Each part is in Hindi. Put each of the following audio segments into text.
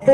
आज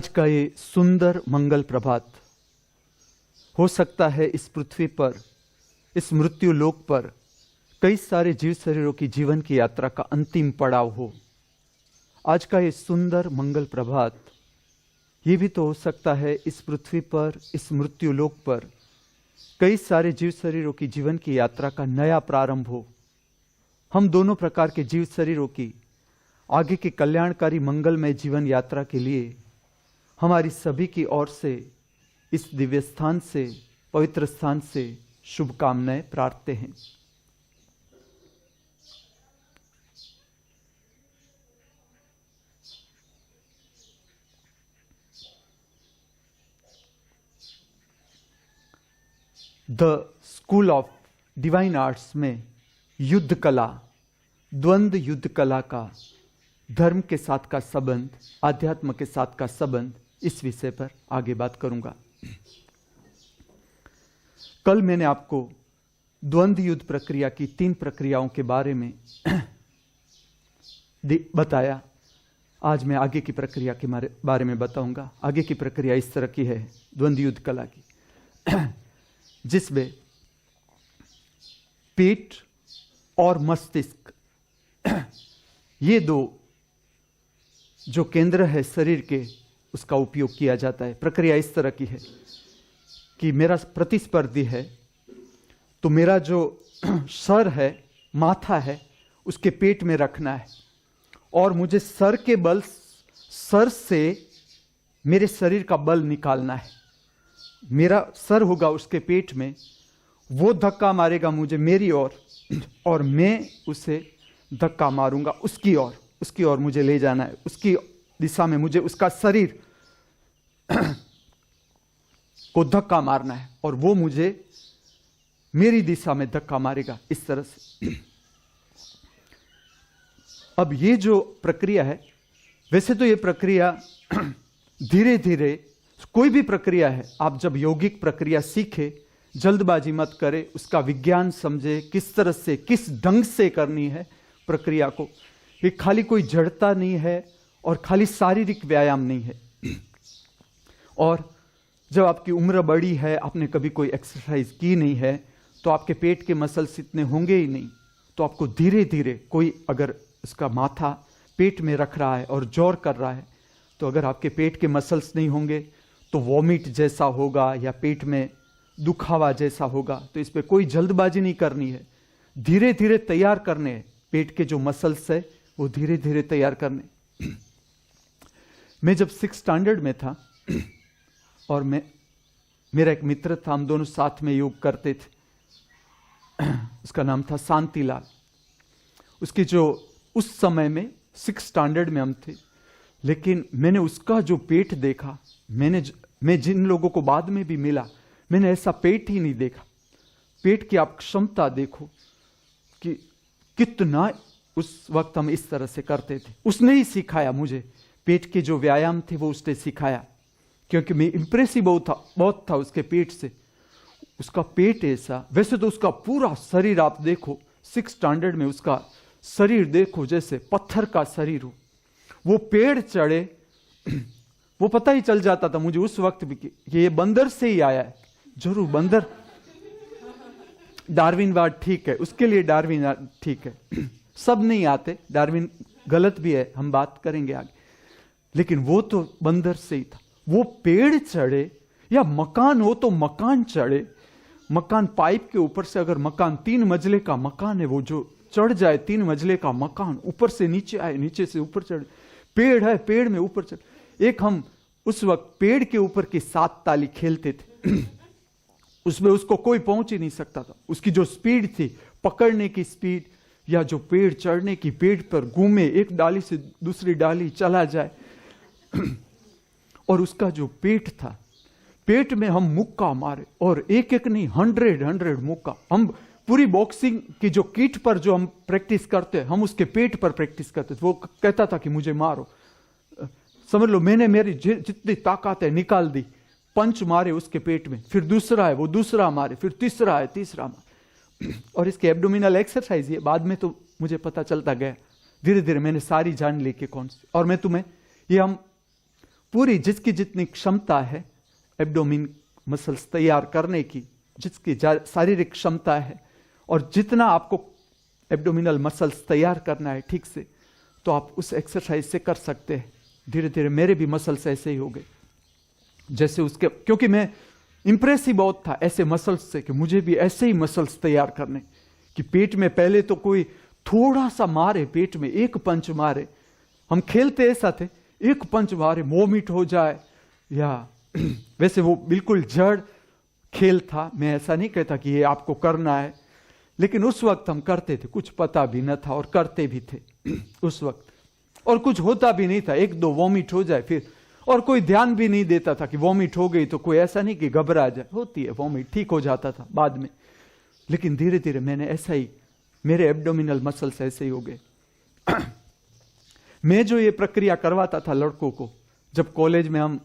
का ये सुंदर मंगल प्रभात हो सकता है इस पृथ्वी पर, इस मृत्यु लोक पर कई सारे जीव शरीरों की जीवन की यात्रा का अंतिम पड़ाव हो। आज का ये सुंदर मंगल प्रभात ये भी तो हो सकता है इस पृथ्वी पर, इस मृत्यु लोक पर कई सारे जीव शरीरों की जीवन की यात्रा का नया प्रारंभ हो। हम दोनों प्रकार के जीव शरीरों की आगे की कल्याणकारी मंगलमय जीवन यात्रा के लिए हमारी सभी की ओर से इस दिव्य स्थान से, पवित्र स्थान से शुभकामनाएं प्रार्थते हैं। The school of divine arts में युद्ध कला, द्वंद्व युद्ध कला का धर्म के साथ का संबंध, आध्यात्म के साथ का संबंध, इस विषय पर आगे बात करूंगा। कल मैंने आपको द्वंद्व युद्ध प्रक्रिया की 3 प्रक्रियाओं के बारे में बताया। आज मैं आगे की प्रक्रिया के बारे में बताऊंगा। आगे की प्रक्रिया इस तरह की है द्वंद्व युद्ध कला की, जिसमें पेट और मस्तिष्क ये 2 जो केंद्र है शरीर के, उसका उपयोग किया जाता है। प्रक्रिया इस तरह की है कि मेरा प्रतिस्पर्धी है तो मेरा जो सर है, माथा है, उसके पेट में रखना है और मुझे सर के बल, सर से मेरे शरीर का बल निकालना है। मेरा सर होगा उसके पेट में, वो धक्का मारेगा मुझे मेरी ओर और मैं उसे धक्का मारूंगा उसकी ओर मुझे ले जाना है। उसकी दिशा में मुझे उसका शरीर को धक्का मारना है और वो मुझे मेरी दिशा में धक्का मारेगा, इस तरह से। अब ये जो प्रक्रिया है, वैसे तो ये प्रक्रिया धीरे धीरे, कोई भी प्रक्रिया है, आप जब यौगिक प्रक्रिया सीखे, जल्दबाजी मत करें, उसका विज्ञान समझे, किस तरह से, किस ढंग से करनी है प्रक्रिया को। ये खाली कोई जड़ता नहीं है और खाली शारीरिक व्यायाम नहीं है। और जब आपकी उम्र बड़ी है, आपने कभी कोई एक्सरसाइज की नहीं है, तो आपके पेट के मसल्स इतने होंगे ही नहीं। तो आपको धीरे धीरे, कोई अगर उसका माथा पेट में रख रहा है और जोर कर रहा है, तो अगर आपके पेट के मसल्स नहीं होंगे तो वॉमिट जैसा होगा या पेट में दुखावा जैसा होगा। तो इस पर कोई जल्दबाजी नहीं करनी है, धीरे धीरे तैयार करने हैं। पेट के जो मसल्स है वो धीरे धीरे तैयार करने। मैं जब 6th स्टैंडर्ड में था और मेरा एक मित्र था, हम दोनों साथ में योग करते थे, उसका नाम था शांतिलाल। उसकी जो उस समय में 6th स्टैंडर्ड में हम थे, लेकिन मैंने उसका जो पेट देखा, मैं जिन लोगों को बाद में भी मिला, मैंने ऐसा पेट ही नहीं देखा। पेट की आप क्षमता देखो कि कितना उस वक्त हम इस तरह से करते थे। उसने ही सिखाया मुझे, पेट के जो व्यायाम थे वो उसने सिखाया, क्योंकि मैं इंप्रेसिव बहुत था उसके पेट से। उसका पेट ऐसा, वैसे तो उसका पूरा शरीर आप देखो, 6 स्टैंडर्ड में उसका शरीर देखो जैसे पत्थर का शरीर हो। वो पेड़ चढ़े, वो पता ही चल जाता था मुझे उस वक्त भी कि ये बंदर से ही आया है। जरूर बंदर, डार्विनवाद ठीक है, उसके लिए डार्विन ठीक है, सब नहीं आते, डार्विन गलत भी है, हम बात करेंगे आगे, लेकिन वो तो बंदर से ही था। वो पेड़ चढ़े या मकान हो तो मकान चढ़े, मकान पाइप के ऊपर से, अगर मकान 3 मंजिले का मकान है, वो जो चढ़ जाए 3 मंजिले का मकान, ऊपर से नीचे आए, नीचे से ऊपर चढ़े, पेड़ है, पेड़ में ऊपर चढ़े। एक हम उस वक्त पेड़ के ऊपर की 7 ताली खेलते थे, उसमें उसको कोई पहुंच ही नहीं सकता था। उसकी जो स्पीड थी, पकड़ने की स्पीड, या जो पेड़ चढ़ने की, पेड़ पर घूमे, एक डाली से दूसरी डाली चला जाए, और उसका जो पेट था, पेट में हम मुक्का मारे, और एक एक नहीं 100 मुक्का। हम पूरी बॉक्सिंग की जो किट पर जो हम प्रैक्टिस करते हैं, हम उसके पेट पर प्रैक्टिस करते थे। वो कहता था कि मुझे मारो, समझ लो मैंने मेरी जितनी ताकत है निकाल दी, पंच मारे उसके पेट में, फिर दूसरा है वो दूसरा मारे, फिर तीसरा है तीसरा मारे। और इसके एब्डोमिनल एक्सरसाइज ये बाद में तो मुझे पता चलता गया, धीरे धीरे मैंने सारी जान ली कि कौन सी। और मैं तुम्हें ये हम पूरी जिसकी जितनी क्षमता है एब्डोमिन मसल्स तैयार करने की, जिसकी शारीरिक क्षमता है, और जितना आपको एब्डोमिनल मसल्स तैयार करना है ठीक से, तो आप उस एक्सरसाइज से कर सकते हैं। धीरे धीरे मेरे भी मसल्स ऐसे ही हो गए जैसे उसके, क्योंकि मैं इंप्रेस ही बहुत था ऐसे मसल्स से कि मुझे भी ऐसे ही मसल्स तैयार करने, कि पेट में पहले तो कोई थोड़ा सा मारे, पेट में एक पंच मारे, हम खेलते ऐसा थे, एक पंच मारे वॉमिट हो जाए, या वैसे वो बिल्कुल जड़ खेल था। मैं ऐसा नहीं कहता कि ये आपको करना है, लेकिन उस वक्त हम करते थे, कुछ पता भी न था और करते भी थे उस वक्त, और कुछ होता भी नहीं था, 1-2 वॉमिट हो जाए फिर, और कोई ध्यान भी नहीं देता था कि वॉमिट हो गई तो कोई ऐसा नहीं कि घबरा जाए, होती है वॉमिट, ठीक हो जाता था बाद में। लेकिन धीरे धीरे मैंने ऐसा ही, मेरे एब्डोमिनल मसल्स ऐसे ही हो गए। मैं जो ये प्रक्रिया करवाता था लड़कों को, जब कॉलेज में हम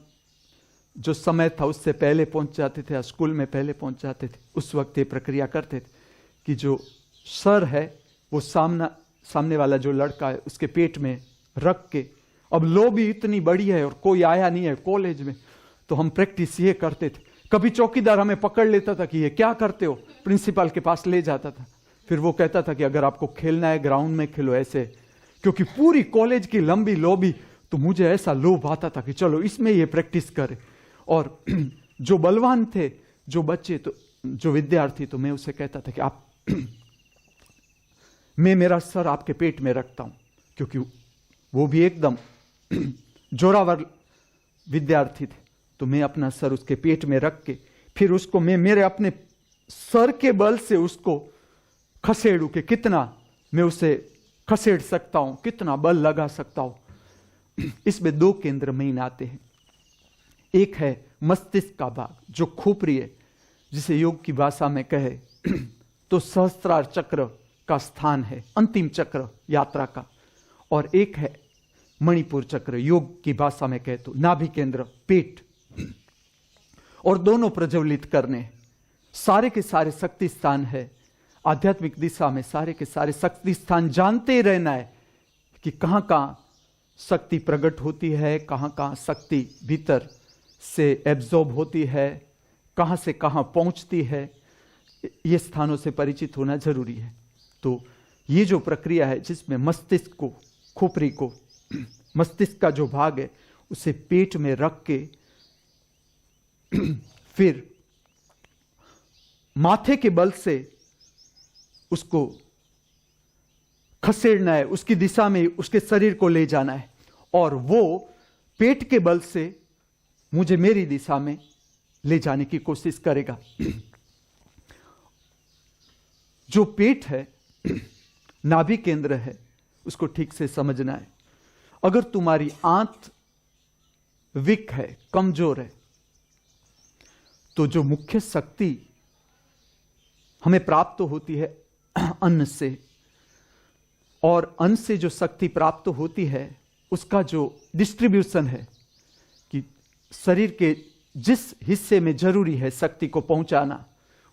जो समय था उससे पहले पहुंच जाते थे, स्कूल में पहले पहुंच जाते थे, उस वक्त ये प्रक्रिया करते थे कि जो सर है वो सामने वाला जो लड़का है उसके पेट में रख के, अब लो भी इतनी बड़ी है और कोई आया नहीं है कॉलेज में, तो हम प्रैक्टिस ये करते थे। कभी चौकीदार हमें पकड़ लेता था कि ये क्या करते हो, प्रिंसिपल के पास ले जाता था, फिर वो कहता था कि अगर आपको खेलना है ग्राउंड में खेलो ऐसे, क्योंकि पूरी कॉलेज की लंबी लॉबी, तो मुझे ऐसा लोभ आता था कि चलो इसमें ये प्रैक्टिस करें। और जो बलवान थे, जो बच्चे, तो जो विद्यार्थी, तो मैं उसे कहता था कि आप मैं मेरा सर आपके पेट में रखता हूं, क्योंकि वो भी एकदम जोरावर विद्यार्थी थे, तो मैं अपना सर उसके पेट में रख के फिर उसको मैं मेरे अपने सर के बल से उसको खसेड़ू कि कितना मैं उसे खसेड़ सकता हूं, कितना बल लगा सकता हूं। इसमें 2 केंद्र मेन आते हैं। एक है मस्तिष्क का भाग जो खोपड़ी है, जिसे योग की भाषा में कहे तो सहस्त्रार चक्र का स्थान है, अंतिम चक्र यात्रा का। और एक है मणिपुर चक्र, योग की भाषा में कहे तो नाभि केंद्र, पेट। और दोनों प्रज्वलित करने, सारे के सारे शक्ति स्थान है आध्यात्मिक दिशा में, सारे के सारे शक्ति स्थान जानते रहना है कि कहां कहां शक्ति प्रकट होती है, कहां कहां शक्ति भीतर से एब्जॉर्ब होती है, कहां से कहां पहुंचती है, ये स्थानों से परिचित होना जरूरी है। तो ये जो प्रक्रिया है जिसमें मस्तिष्क को, खोपड़ी को, मस्तिष्क का जो भाग है उसे पेट में रख के फिर माथे के बल से उसको खसेड़ना है, उसकी दिशा में उसके शरीर को ले जाना है, और वो पेट के बल से मुझे मेरी दिशा में ले जाने की कोशिश करेगा। जो पेट है, नाभि केंद्र है, उसको ठीक से समझना है। अगर तुम्हारी आंत वीक है, कमजोर है, तो जो मुख्य शक्ति हमें प्राप्त होती है अन्न से, और अन्न से जो शक्ति प्राप्त होती है उसका जो डिस्ट्रीब्यूशन है कि शरीर के जिस हिस्से में जरूरी है शक्ति को पहुंचाना,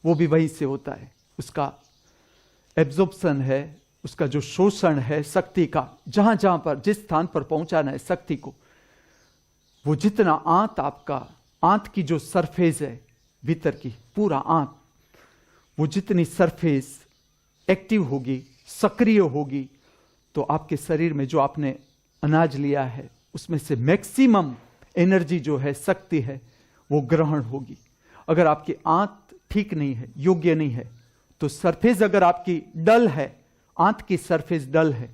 वो भी वहीं से होता है। उसका एब्जॉर्प्शन है, उसका जो शोषण है शक्ति का, जहां जहां पर जिस स्थान पर पहुंचाना है शक्ति को, वो जितना आंत आपका, आंत की जो सरफेस है भीतर की, पूरा आंत, वो जितनी सरफेस एक्टिव होगी, सक्रिय होगी, तो आपके शरीर में जो आपने अनाज लिया है उसमें से मैक्सिमम एनर्जी जो है, शक्ति है, वो ग्रहण होगी। अगर आपकी आंत ठीक नहीं है, योग्य नहीं है, तो सरफेस अगर आपकी डल है, आंत की सरफेस डल है,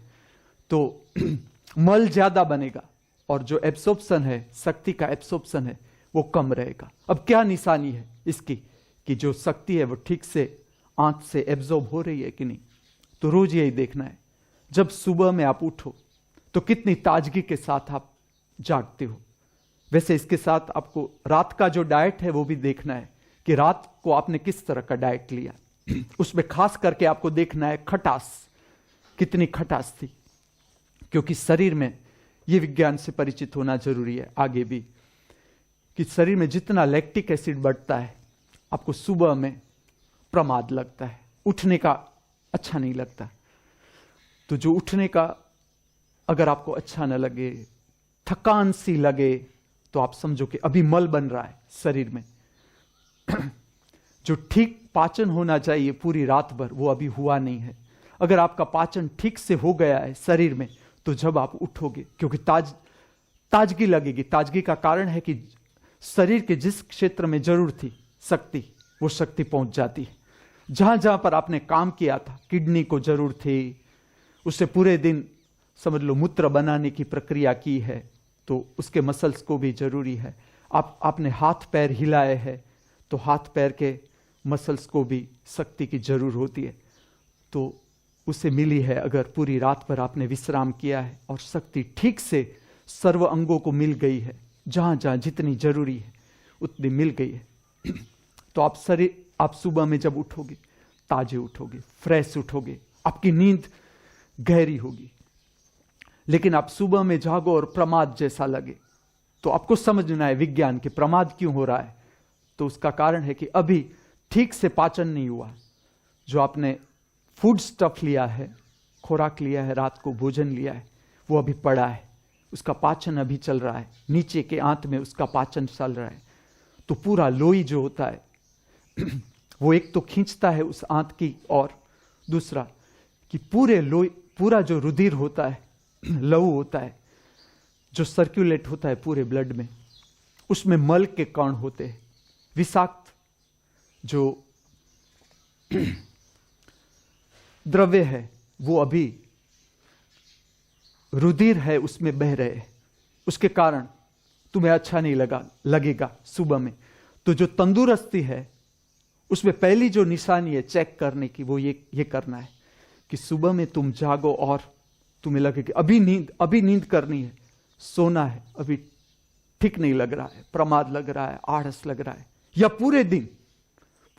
तो मल ज्यादा बनेगा और जो एब्सॉर्प्शन है, शक्ति का एब्सॉर्प्शन है, वो कम रहेगा। अब क्या निशानी है इसकी कि जो शक्ति है वो ठीक से आंत से एब्जॉर्ब हो रही है कि नहीं? तो रोज यही देखना है। जब सुबह में आप उठो तो कितनी ताजगी के साथ आप जागते हो। वैसे इसके साथ आपको रात का जो डाइट है वो भी देखना है कि रात को आपने किस तरह का डाइट लिया। उसमें खास करके आपको देखना है खटास, कितनी खटास थी, क्योंकि शरीर में ये विज्ञान से परिचित होना जरूरी है आगे भी कि शरीर में जितना लैक्टिक एसिड बढ़ता है, आपको सुबह में प्रमाद लगता है, उठने का अच्छा नहीं लगता। तो जो उठने का अगर आपको अच्छा न लगे, थकान सी लगे, तो आप समझो कि अभी मल बन रहा है शरीर में। जो ठीक पाचन होना चाहिए पूरी रात भर, वो अभी हुआ नहीं है। अगर आपका पाचन ठीक से हो गया है शरीर में, तो जब आप उठोगे, क्योंकि ताजगी लगेगी। ताजगी का कारण है कि शरीर के जिस क्षेत्र में जरूर थी शक्ति, वो शक्ति पहुंच जाती है। जहां जहां पर आपने काम किया था, किडनी को जरूर थी, उससे पूरे दिन समझ लो मूत्र बनाने की प्रक्रिया की है, तो उसके मसल्स को भी जरूरी है। आपने हाथ पैर हिलाए हैं, तो हाथ पैर के मसल्स को भी शक्ति की जरूर होती है। तो उसे मिली है अगर पूरी रात भर आपने विश्राम किया है और शक्ति ठीक से सर्व अंगों को मिल गई है, जहां जहां जितनी जरूरी है उतनी मिल गई है, तो आप सुबह में जब उठोगे ताजे उठोगे, फ्रेश उठोगे, आपकी नींद गहरी होगी। लेकिन आप सुबह में जागो और प्रमाद जैसा लगे, तो आपको समझना है विज्ञान के प्रमाद क्यों हो रहा है। तो उसका कारण है कि अभी ठीक से पाचन नहीं हुआ। जो आपने फूड स्टफ लिया है, खुराक लिया है, रात को भोजन लिया है, वो अभी पड़ा है, उसका पाचन अभी चल रहा है, नीचे के आंत में उसका पाचन चल रहा है। तो पूरा लोई जो होता है वो एक तो खींचता है उस आंत की, और दूसरा कि पूरे लोई, पूरा जो रुधिर होता है, लहू होता है, जो सर्कुलेट होता है पूरे ब्लड में, उसमें मल के कण होते हैं, विषाक्त जो द्रव्य है वो अभी रुधिर है उसमें बह रहे हैं। उसके कारण तुम्हें अच्छा नहीं लगेगा सुबह में। तो जो तंदुरुस्ती है उसमें पहली जो निशानी है चेक करने की, वो ये करना है कि सुबह में तुम जागो और तुम्हें लगे कि अभी नींद करनी है, सोना है, अभी ठीक नहीं लग रहा है, प्रमाद लग रहा है, आलस लग रहा है। या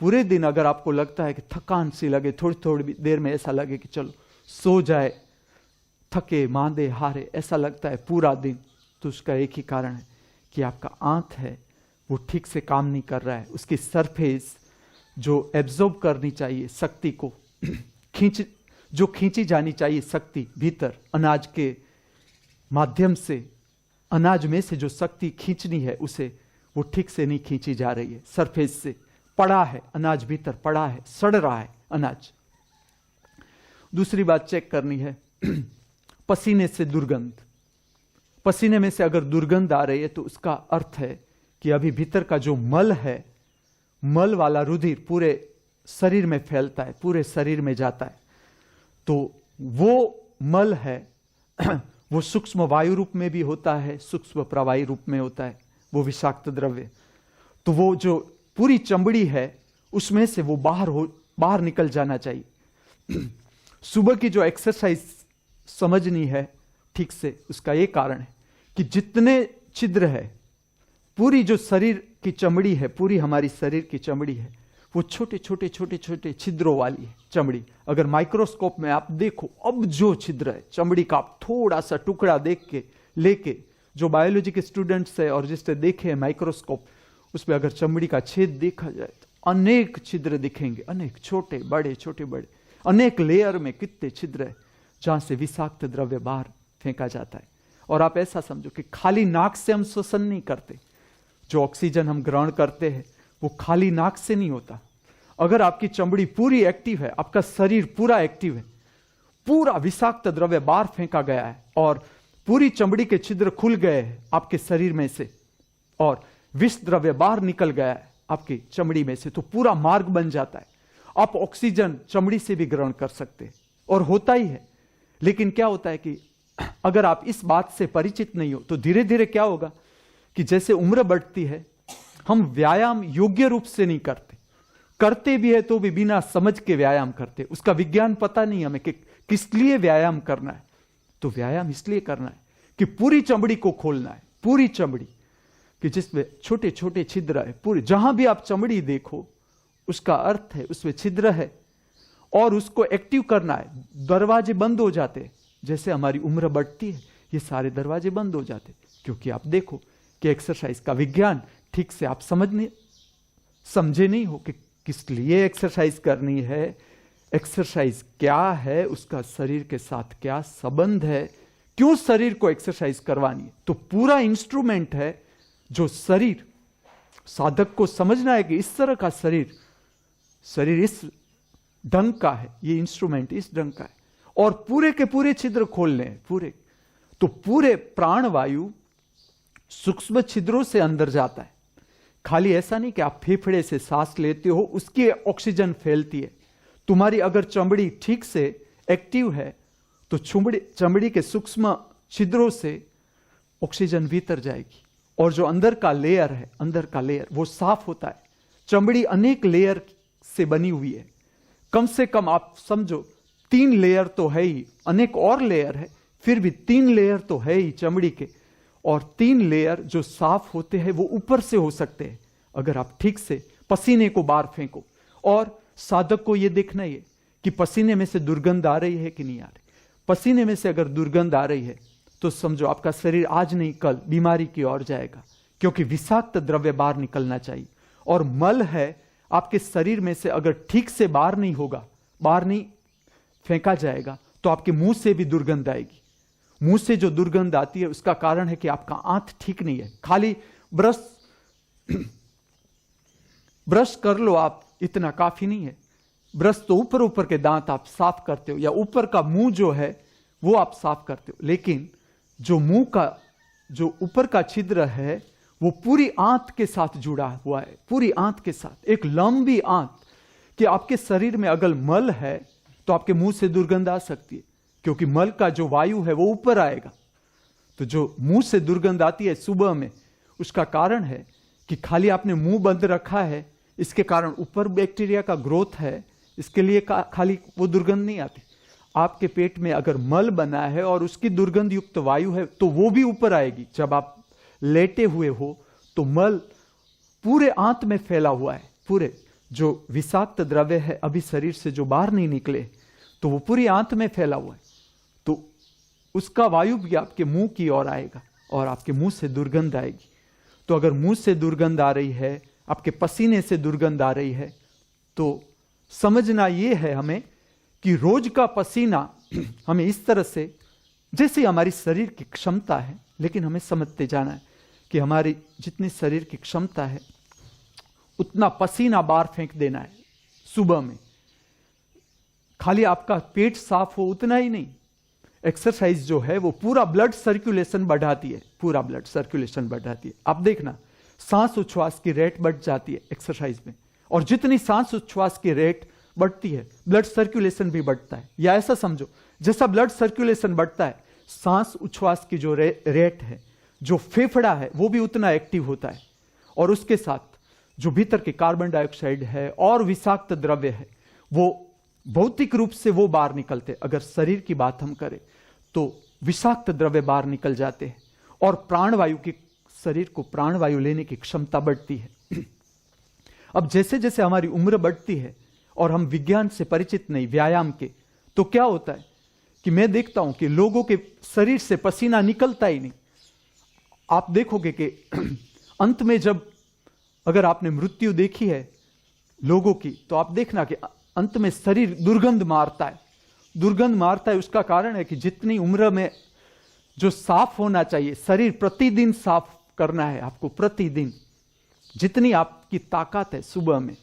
पूरे दिन अगर आपको लगता है कि थकान सी लगे, थोड़ी थोड़ी देर में ऐसा लगे कि चलो सो जाए, थके मांदे हारे ऐसा लगता है पूरा दिन, तो उसका एक ही कारण है कि आपका आंत है वो ठीक से काम नहीं कर रहा है। उसकी सरफेस जो एब्जॉर्ब करनी चाहिए शक्ति को, जो खींची जानी चाहिए शक्ति भीतर अनाज के माध्यम से, अनाज में से जो शक्ति खींचनी है उसे, वो ठीक से नहीं खींची जा रही है। सरफेस से पड़ा है अनाज, भीतर पड़ा है, सड़ रहा है अनाज। दूसरी बात चेक करनी है पसीने से दुर्गंध। पसीने में से अगर दुर्गंध आ रही है तो उसका अर्थ है कि अभी भीतर का जो मल है, मल वाला रुधिर पूरे शरीर में फैलता है, पूरे शरीर में जाता है। तो वो मल है वो सूक्ष्म वायु रूप में भी होता है, सूक्ष्म प्रवाही रूप में होता है, वो विषाक्त द्रव्य। तो वो जो पूरी चमड़ी है उसमें से वो बाहर निकल जाना चाहिए। सुबह की जो एक्सरसाइज समझनी है ठीक से, उसका ये कारण है कि जितने छिद्र है, पूरी जो शरीर की चमड़ी है, पूरी हमारी शरीर की चमड़ी है, वो छोटे छोटे छोटे छोटे छिद्रों वाली है चमड़ी। अगर माइक्रोस्कोप में आप देखो, अब जो छिद्र है चमड़ी का, आप थोड़ा सा टुकड़ा देख के लेके, जो बायोलॉजी के स्टूडेंट्स है और जिससे देखे माइक्रोस्कोप, उसमें अगर चमड़ी का छेद देखा जाए तो अनेक छिद्र दिखेंगे, अनेक छोटे बड़े छोटे बड़े, अनेक लेयर में कितने छिद्र है जहां से विषाक्त द्रव्य बाहर फेंका जाता है। और आप ऐसा समझो कि खाली नाक से हम श्वसन नहीं करते, जो ऑक्सीजन हम ग्रहण करते हैं वो खाली नाक से नहीं होता। अगर आपकी चमड़ी पूरी एक्टिव है, आपका शरीर पूरा एक्टिव है, पूरा विषाक्त द्रव्य बाहर फेंका गया है और पूरी चमड़ी के छिद्र खुल गए हैं आपके शरीर में से और विष द्रव्य बाहर निकल गया है आपकी चमड़ी में से, तो पूरा मार्ग बन जाता है। आप ऑक्सीजन चमड़ी से भी ग्रहण कर सकते हैं और होता ही है। लेकिन क्या होता है कि अगर आप इस बात से परिचित नहीं हो तो धीरे धीरे क्या होगा कि जैसे उम्र बढ़ती है, हम व्यायाम योग्य रूप से नहीं करते भी है तो भी बिना समझ के व्यायाम करते। उसका विज्ञान पता नहीं हमें कि किस लिए व्यायाम करना है। तो व्यायाम इसलिए करना है कि पूरी चमड़ी को खोलना है, पूरी चमड़ी कि जिसमें छोटे छोटे छिद्र है, पूरी जहां भी आप चमड़ी देखो उसका अर्थ है उसमें छिद्र है और उसको एक्टिव करना है। दरवाजे बंद हो जाते, जैसे हमारी उम्र बढ़ती है ये सारे दरवाजे बंद हो जाते, क्योंकि आप देखो कि एक्सरसाइज का विज्ञान ठीक से आप समझे नहीं हो कि किस लिए एक्सरसाइज करनी है, एक्सरसाइज क्या है, उसका शरीर के साथ क्या संबंध है, क्यों शरीर को एक्सरसाइज करवानी है। तो पूरा इंस्ट्रूमेंट है जो शरीर साधक को समझना है कि इस तरह का शरीर इस ढंग का है, ये इंस्ट्रूमेंट इस ढंग का है और पूरे के पूरे छिद्र खोलने हैं पूरे। तो पूरे प्राणवायु सूक्ष्म छिद्रों से अंदर जाता है। खाली ऐसा नहीं कि आप फेफड़े से सांस लेते हो उसकी ऑक्सीजन फैलती है। तुम्हारी अगर चमड़ी ठीक से एक्टिव है तो चमड़ी के सूक्ष्म छिद्रों से ऑक्सीजन भीतर जाएगी और जो अंदर का लेयर वो साफ होता है। चमड़ी अनेक लेयर से बनी हुई है, कम से कम आप समझो 3 लेयर तो है ही, अनेक और लेयर है फिर भी 3 लेयर तो है ही चमड़ी के। और 3 लेयर जो साफ होते हैं वो ऊपर से हो सकते हैं अगर आप ठीक से पसीने को बाहर फेंको। और साधक को यह देखना है कि पसीने में से दुर्गंध आ रही है कि नहीं आ रही। पसीने में से अगर दुर्गंध आ रही है तो समझो आपका शरीर आज नहीं कल बीमारी की ओर जाएगा, क्योंकि विषाक्त द्रव्य बाहर निकलना चाहिए। और मल है आपके शरीर में से अगर ठीक से बाहर नहीं फेंका जाएगा तो आपके मुंह से भी दुर्गंध आएगी। मुंह से जो दुर्गंध आती है उसका कारण है कि आपका आंत ठीक नहीं है। खाली ब्रश कर लो आप, इतना काफी नहीं है। ब्रश तो ऊपर के दांत आप साफ करते हो या ऊपर का मुंह जो है वो आप साफ करते हो, लेकिन जो मुंह का जो ऊपर का छिद्र है वो पूरी आंत के साथ जुड़ा हुआ है, पूरी आंत के साथ एक लंबी आंत। कि आपके शरीर में अगर मल है तो आपके मुंह से दुर्गंध आ सकती है, क्योंकि मल का जो वायु है वो ऊपर आएगा। तो जो मुंह से दुर्गंध आती है सुबह में, उसका कारण है कि खाली आपने मुंह बंद रखा है, इसके कारण ऊपर बैक्टीरिया का ग्रोथ है, इसके लिए खाली वो दुर्गंध नहीं आती। आपके पेट में अगर मल बना है और उसकी दुर्गंध युक्त वायु है तो वो भी ऊपर आएगी। जब आप लेटे हुए हो तो मल पूरे आंत में फैला हुआ है, पूरे जो विषाक्त द्रव्य है अभी शरीर से जो बाहर नहीं निकले तो वो पूरी आंत में फैला हुआ है। तो उसका वायु भी आपके मुंह की ओर आएगा और आपके मुंह से दुर्गंध आएगी। तो अगर मुंह से दुर्गंध आ रही है, आपके पसीने से दुर्गंध आ रही है, तो समझना यह है हमें कि रोज का पसीना हमें इस तरह से, जैसे हमारी शरीर की क्षमता है, लेकिन हमें समझते जाना है कि हमारी जितनी शरीर की क्षमता है उतना पसीना बाहर फेंक देना है सुबह में। खाली आपका पेट साफ हो उतना ही नहीं, एक्सरसाइज जो है वो पूरा ब्लड सर्कुलेशन बढ़ाती है, पूरा ब्लड सर्कुलेशन बढ़ाती है। आप देखना सांस उच्छ्वास की रेट बढ़ जाती है एक्सरसाइज में, और जितनी सांस उच्छ्वास की रेट बढ़ती है ब्लड सर्कुलेशन भी बढ़ता है। या ऐसा समझो जैसा ब्लड सर्कुलेशन बढ़ता है, सांस उच्छ्वास की जो रेट है, जो फेफड़ा है वो भी उतना एक्टिव होता है, और उसके साथ जो भीतर के कार्बन डाइऑक्साइड है और विषाक्त द्रव्य है वो भौतिक रूप से वो बाहर निकलते। अगर शरीर की बात हम करें तो विषाक्त द्रव्य बाहर निकल जाते हैं और प्राणवायु की, शरीर को प्राणवायु लेने की क्षमता बढ़ती है। अब जैसे जैसे हमारी उम्र बढ़ती है और हम विज्ञान से परिचित नहीं, व्यायाम के, तो क्या होता है कि मैं देखता हूं कि लोगों के शरीर से पसीना निकलता ही नहीं। आप देखोगे कि अंत में जब अगर आपने मृत्यु देखी है, लोगों की, तो आप देखना कि अंत में शरीर दुर्गंध मारता है। दुर्गंध मारता है उसका कारण है कि जितनी उम्र में जो साफ होना चाहिए, शरीर प्रतिदिन साफ करना है आपको, प्रतिदिन जितनी आपकी ताकत है सुबह में,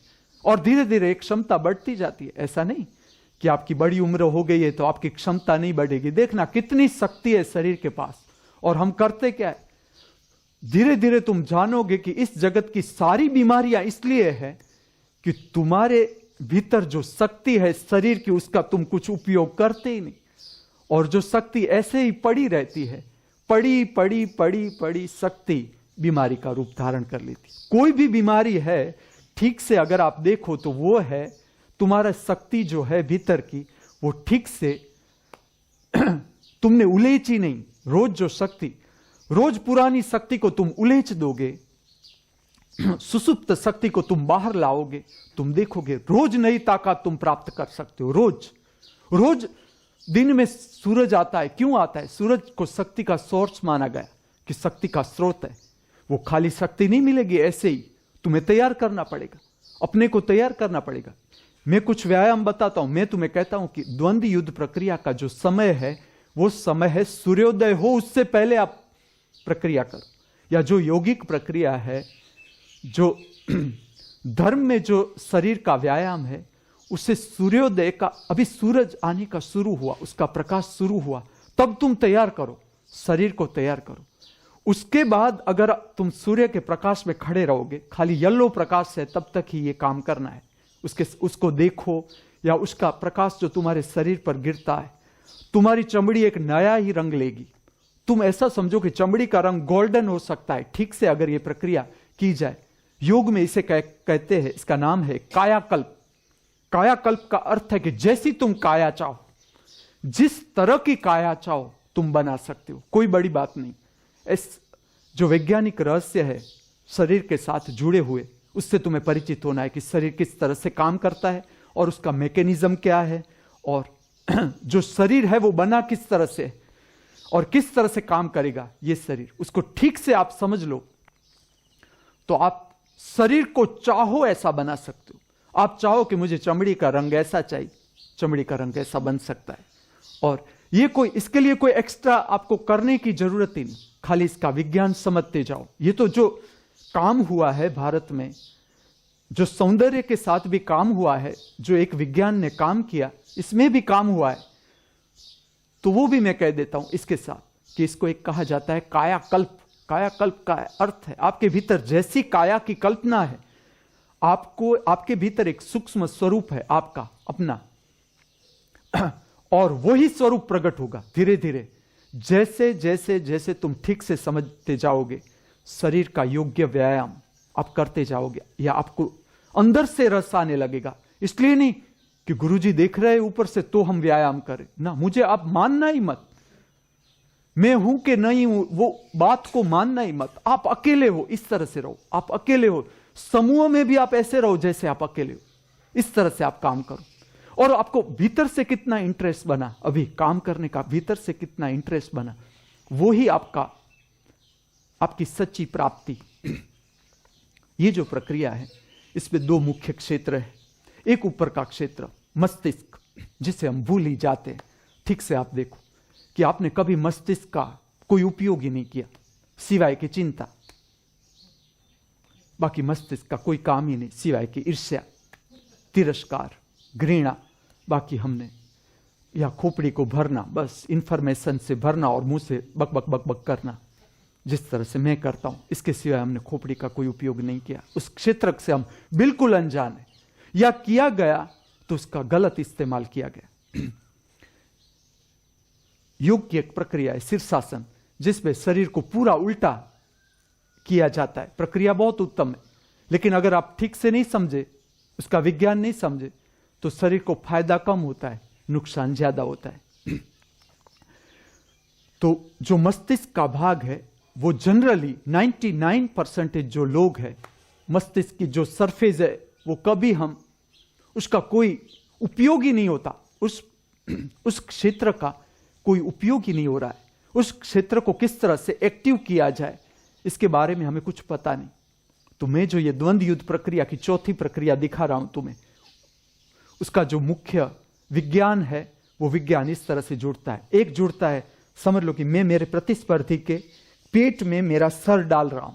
और धीरे धीरे एक क्षमता बढ़ती जाती है। ऐसा नहीं कि आपकी बड़ी उम्र हो गई है तो आपकी क्षमता नहीं बढ़ेगी। देखना कितनी शक्ति है शरीर के पास, और हम करते क्या है, धीरे धीरे तुम जानोगे कि इस जगत की सारी बीमारियां इसलिए है कि तुम्हारे भीतर जो शक्ति है शरीर की, उसका तुम कुछ उपयोग करते ही नहीं, और जो शक्ति ऐसे ही पड़ी रहती है, पड़ी पड़ी पड़ी पड़ी शक्ति बीमारी का रूप धारण कर लेती। कोई भी बीमारी है ठीक से अगर आप देखो तो वो है तुम्हारा शक्ति जो है भीतर की, वो ठीक से तुमने उलेची नहीं। रोज जो शक्ति, रोज पुरानी शक्ति को तुम उलेच दोगे, सुसुप्त शक्ति को तुम बाहर लाओगे, तुम देखोगे रोज नई ताकत तुम प्राप्त कर सकते हो। रोज रोज दिन में सूरज आता है, क्यों आता है? सूरज को शक्ति का सोर्स माना गया कि शक्ति का स्रोत है। वो खाली शक्ति नहीं मिलेगी ऐसे ही, तुम्हें तैयार करना पड़ेगा, अपने को तैयार करना पड़ेगा। मैं कुछ व्यायाम बताता हूं। मैं तुम्हें कहता हूं कि द्वंद्व युद्ध प्रक्रिया का जो समय है वो समय है सूर्योदय हो उससे पहले आप प्रक्रिया करो, या जो यौगिक प्रक्रिया है, जो धर्म में जो शरीर का व्यायाम है, उसे सूर्योदय का, अभी सूरज आने का शुरू हुआ, उसका प्रकाश शुरू हुआ, तब तुम तैयार करो, शरीर को तैयार करो। उसके बाद अगर तुम सूर्य के प्रकाश में खड़े रहोगे, खाली येलो प्रकाश है, तब तक ही ये काम करना है। उसको देखो, या उसका प्रकाश जो तुम्हारे शरीर पर गिरता है, तुम्हारी चमड़ी एक नया ही रंग लेगी। तुम ऐसा समझो कि चमड़ी का रंग गोल्डन हो सकता है ठीक से अगर ये प्रक्रिया की जाए। योग में इसे कहते हैं, इसका नाम है कायाकल्प। कायाकल्प का अर्थ है कि जैसी तुम काया चाहो, जिस तरह की काया चाहो तुम बना सकते हो, कोई बड़ी बात नहीं। इस जो वैज्ञानिक रहस्य है शरीर के साथ जुड़े हुए, उससे तुम्हें परिचित होना है कि शरीर किस तरह से काम करता है और उसका मैकेनिज्म क्या है, और जो शरीर है वो बना किस तरह से और किस तरह से काम करेगा ये शरीर। उसको ठीक से आप समझ लो तो आप शरीर को चाहो ऐसा बना सकते हो। आप चाहो कि मुझे चमड़ी का रंग ऐसा चाहिए, चमड़ी का रंग ऐसा बन सकता है। और ये कोई, इसके लिए कोई एक्स्ट्रा आपको करने की जरूरत ही नहीं, खाली इसका विज्ञान समझते जाओ। ये तो जो काम हुआ है भारत में, जो सौंदर्य के साथ भी काम हुआ है, जो एक विज्ञान ने काम किया, इसमें भी काम हुआ है। तो वो भी मैं कह देता हूं इसके साथ कि इसको एक कहा जाता है कायाकल्प। कायाकल्प का अर्थ है आपके भीतर जैसी काया की कल्पना है, आपको, आपके भीतर एक सूक्ष्म स्वरूप है आपका अपना, और वही स्वरूप प्रकट होगा धीरे धीरे। जैसे जैसे जैसे तुम ठीक से समझते जाओगे, शरीर का योग्य व्यायाम आप करते जाओगे, या आपको अंदर से रस आने लगेगा। इसलिए नहीं कि गुरुजी देख रहे हैं ऊपर से तो हम व्यायाम करें ना, मुझे आप मानना ही मत, मैं हूं कि नहीं हूं वो बात को मानना ही मत। आप अकेले हो, इस तरह से रहो। आप अकेले हो, समूह में भी आप ऐसे रहो जैसे आप अकेले हो, इस तरह से आप काम करो। और आपको भीतर से कितना इंटरेस्ट बना अभी काम करने का, भीतर से कितना इंटरेस्ट बना, वो ही आपकी सच्ची प्राप्ति। ये जो प्रक्रिया है इसमें दो मुख्य क्षेत्र है। एक ऊपर का क्षेत्र मस्तिष्क, जिसे हम भूल ही जाते हैं। ठीक से आप देखो कि आपने कभी मस्तिष्क का कोई उपयोग ही नहीं किया सिवाय की चिंता। बाकी मस्तिष्क का कोई काम ही नहीं सिवाय की ईर्ष्या, तिरस्कार, घृणा। बाकी हमने या खोपड़ी को भरना, बस इंफॉर्मेशन से भरना और मुंह से बक बक बक बक करना, जिस तरह से मैं करता हूं। इसके सिवाय हमने खोपड़ी का कोई उपयोग नहीं किया। उस क्षेत्र से हम बिल्कुल अनजान है, या किया गया तो उसका गलत इस्तेमाल किया गया। योग की एक प्रक्रिया है शीर्षासन, जिसमें शरीर को पूरा उल्टा किया जाता है। प्रक्रिया बहुत उत्तम है, लेकिन अगर आप ठीक से नहीं समझे, उसका विज्ञान नहीं समझे, तो शरीर को फायदा कम होता है, नुकसान ज्यादा होता है। तो जो मस्तिष्क का भाग है वो जनरली 99% जो लोग हैं, मस्तिष्क की जो सरफेस है वो कभी हम उसका कोई उपयोग ही नहीं होता। उस क्षेत्र का कोई उपयोग ही नहीं हो रहा है। उस क्षेत्र को किस तरह से एक्टिव किया जाए इसके बारे में हमें कुछ पता नहीं। तो मैं जो ये द्वंद्व युद्ध प्रक्रिया की चौथी प्रक्रिया दिखा रहा हूं तुम्हें, उसका जो मुख्य विज्ञान है वो विज्ञान इस तरह से जुड़ता है। एक जुड़ता है, समझ लो कि मैं मेरे प्रतिस्पर्धी के पेट में मेरा सर डाल रहा हूं,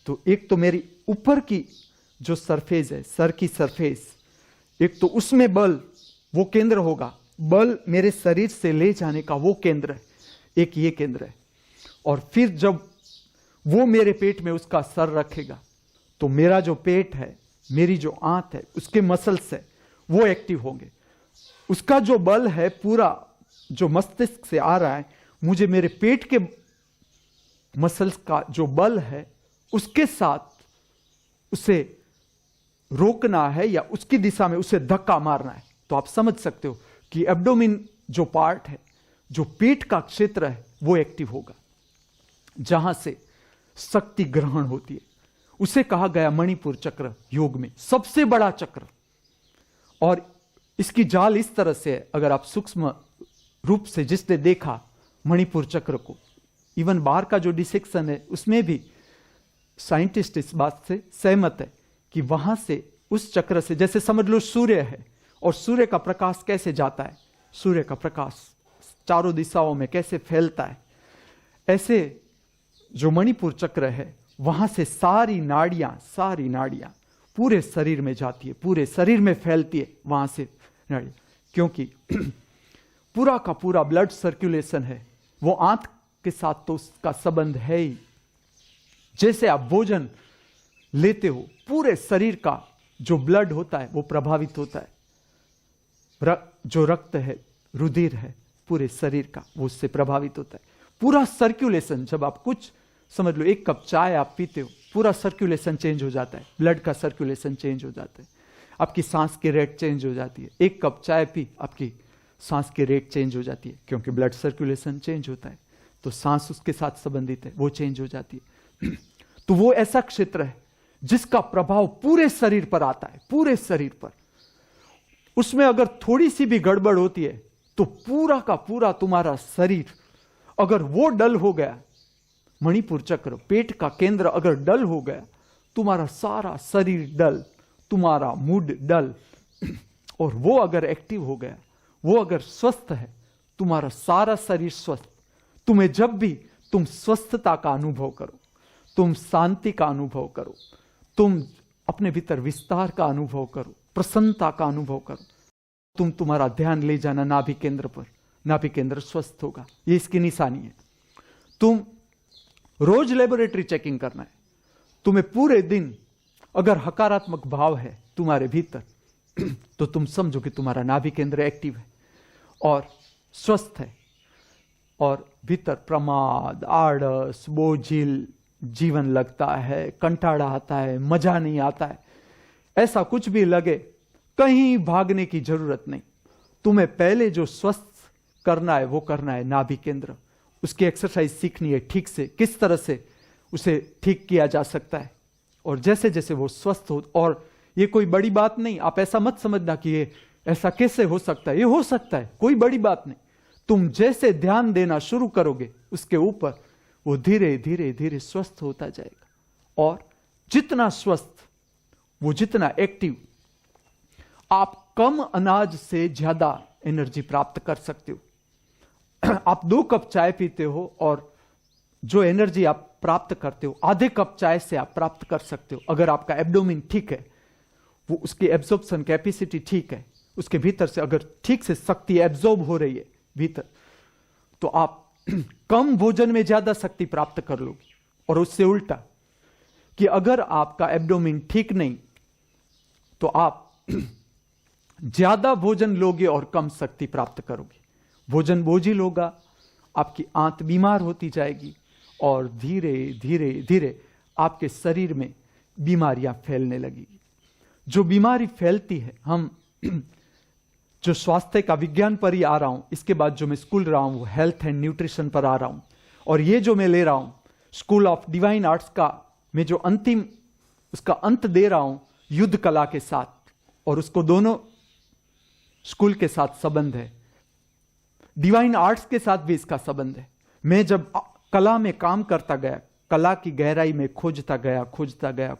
तो एक तो मेरी ऊपर की जो सरफेस है, सर की सरफेस, एक तो उसमें बल, वो केंद्र होगा, बल मेरे शरीर से ले जाने का वो केंद्र है, एक ये केंद्र है। और फिर जब वो मेरे पेट में उसका सर रखेगा तो मेरा जो पेट है, मेरी जो आंत है, उसके मसल्स है वो एक्टिव होंगे। उसका जो बल है पूरा जो मस्तिष्क से आ रहा है, मुझे मेरे पेट के मसल्स का जो बल है उसके साथ उसे रोकना है या उसकी दिशा में उसे धक्का मारना है। तो आप समझ सकते हो कि एब्डोमेन जो पार्ट है, जो पेट का क्षेत्र है, वो एक्टिव होगा, जहां से शक्ति ग्रहण होती है। उसे कहा गया मणिपुर चक्र योग में सबसे बड़ा चक्र। और इसकी जाल इस तरह से है, अगर आप सूक्ष्म रूप से जिसने देखा मणिपुर चक्र को, इवन बाहर का जो डिसेक्शन है उसमें भी साइंटिस्ट इस बात से सहमत है कि वहां से उस चक्र से, जैसे समझ लो सूर्य है और सूर्य का प्रकाश कैसे जाता है, सूर्य का प्रकाश चारों दिशाओं में कैसे फैलता है, ऐसे जो मणिपुर चक्र है वहां से सारी नाड़ियां पूरे शरीर में जाती है, पूरे शरीर में फैलती है वहां से नाड़ी। क्योंकि पूरा का पूरा ब्लड सर्कुलेशन है, वो आंत के साथ तो उसका संबंध है ही। जैसे आप भोजन लेते हो, पूरे शरीर का जो ब्लड होता है वो प्रभावित होता है, जो रक्त है, रुधिर है, पूरे शरीर का वो उससे प्रभावित होता है। पूरा सर्कुलेशन, जब आप कुछ समझ लो, एक कप चाय आप पीते हो, पूरा सर्कुलेशन चेंज हो जाता है, ब्लड का सर्कुलेशन चेंज हो जाता है, आपकी सांस की रेट चेंज हो जाती है। एक कप चाय पी, आपकी सांस की रेट चेंज हो जाती है, क्योंकि ब्लड सर्कुलेशन चेंज होता है, तो सांस उसके साथ संबंधित है, वो चेंज हो जाती है। तो वो ऐसा क्षेत्र है जिसका प्रभाव पूरे शरीर पर आता है, पूरे शरीर पर। उसमें अगर थोड़ी सी भी गड़बड़ होती है तो पूरा का पूरा तुम्हारा शरीर, अगर वो डल हो गया, मणिपुर चक्र पेट का केंद्र अगर डल हो गया, तुम्हारा सारा शरीर डल, तुम्हारा मूड डल। और वो अगर एक्टिव हो गया, वो अगर स्वस्थ है, तुम्हारा सारा शरीर स्वस्थ। तुम्हें जब भी तुम स्वस्थता का अनुभव करो, तुम शांति का अनुभव करो, तुम अपने भीतर विस्तार का अनुभव करो, प्रसन्नता का अनुभव करो, तुम तुम्हारा ध्यान ले जाना नाभि केंद्र पर, नाभि केंद्र स्वस्थ होगा। ये इसकी निशानी है। तुम रोज लेबोरेटरी चेकिंग करना है। तुम्हें पूरे दिन अगर हकारात्मक भाव है तुम्हारे भीतर तो तुम समझो कि तुम्हारा नाभि केंद्र एक्टिव है और स्वस्थ है, और भीतर प्रमाद, आड़स, बोझिल जीवन लगता है, कंटाड़ा आता है, मजा नहीं आता है, ऐसा कुछ भी लगे, कहीं भागने की जरूरत नहीं। तुम्हें पहले जो स्वस्थ करना है वो करना है नाभि केंद्र। उसकी एक्सरसाइज सीखनी है ठीक से, किस तरह से उसे ठीक किया जा सकता है। और जैसे जैसे वो स्वस्थ हो, और ये कोई बड़ी बात नहीं, आप ऐसा मत समझना कि ये ऐसा कैसे हो सकता है, ये हो सकता है, कोई बड़ी बात नहीं। तुम जैसे ध्यान देना शुरू करोगे उसके ऊपर, वो धीरे धीरे धीरे स्वस्थ होता जाएगा। और जितना स्वस्थ, वो जितना एक्टिव, आप कम अनाज से ज्यादा एनर्जी प्राप्त कर सकते हो। आप 2 कप चाय पीते हो और जो एनर्जी आप प्राप्त करते हो आधे कप चाय से आप प्राप्त कर सकते हो। अगर आपका एब्डोमेन ठीक है, वो उसकी एब्जॉर्प्शन कैपेसिटी ठीक है, उसके भीतर से अगर ठीक से शक्ति एब्जॉर्ब हो रही है भीतर, तो आप कम भोजन में ज्यादा शक्ति प्राप्त कर लोगे। और उससे उल्टा कि अगर आपका एब्डोमेन ठीक नहीं तो आप ज्यादा भोजन लोगे और कम शक्ति प्राप्त करोगे। भोजन बोझिल होगा, आपकी आंत बीमार होती जाएगी और धीरे धीरे धीरे आपके शरीर में बीमारियां फैलने लगेगी। जो बीमारी फैलती है, हम जो स्वास्थ्य का विज्ञान पर ही आ रहा हूं, इसके बाद जो मैं स्कूल रहा हूं वो हेल्थ एंड न्यूट्रिशन पर आ रहा हूं, और ये जो मैं ले रहा हूं स्कूल ऑफ डिवाइन आर्ट्स का, मैं जो अंतिम उसका अंत दे रहा हूं युद्ध कला के साथ, और उसको दोनों स्कूल के साथ संबंध है, डिवाइन आर्ट्स के साथ भी इसका संबंध है। मैं जब कला में काम करता गया, कला की गहराई में खोजता गया।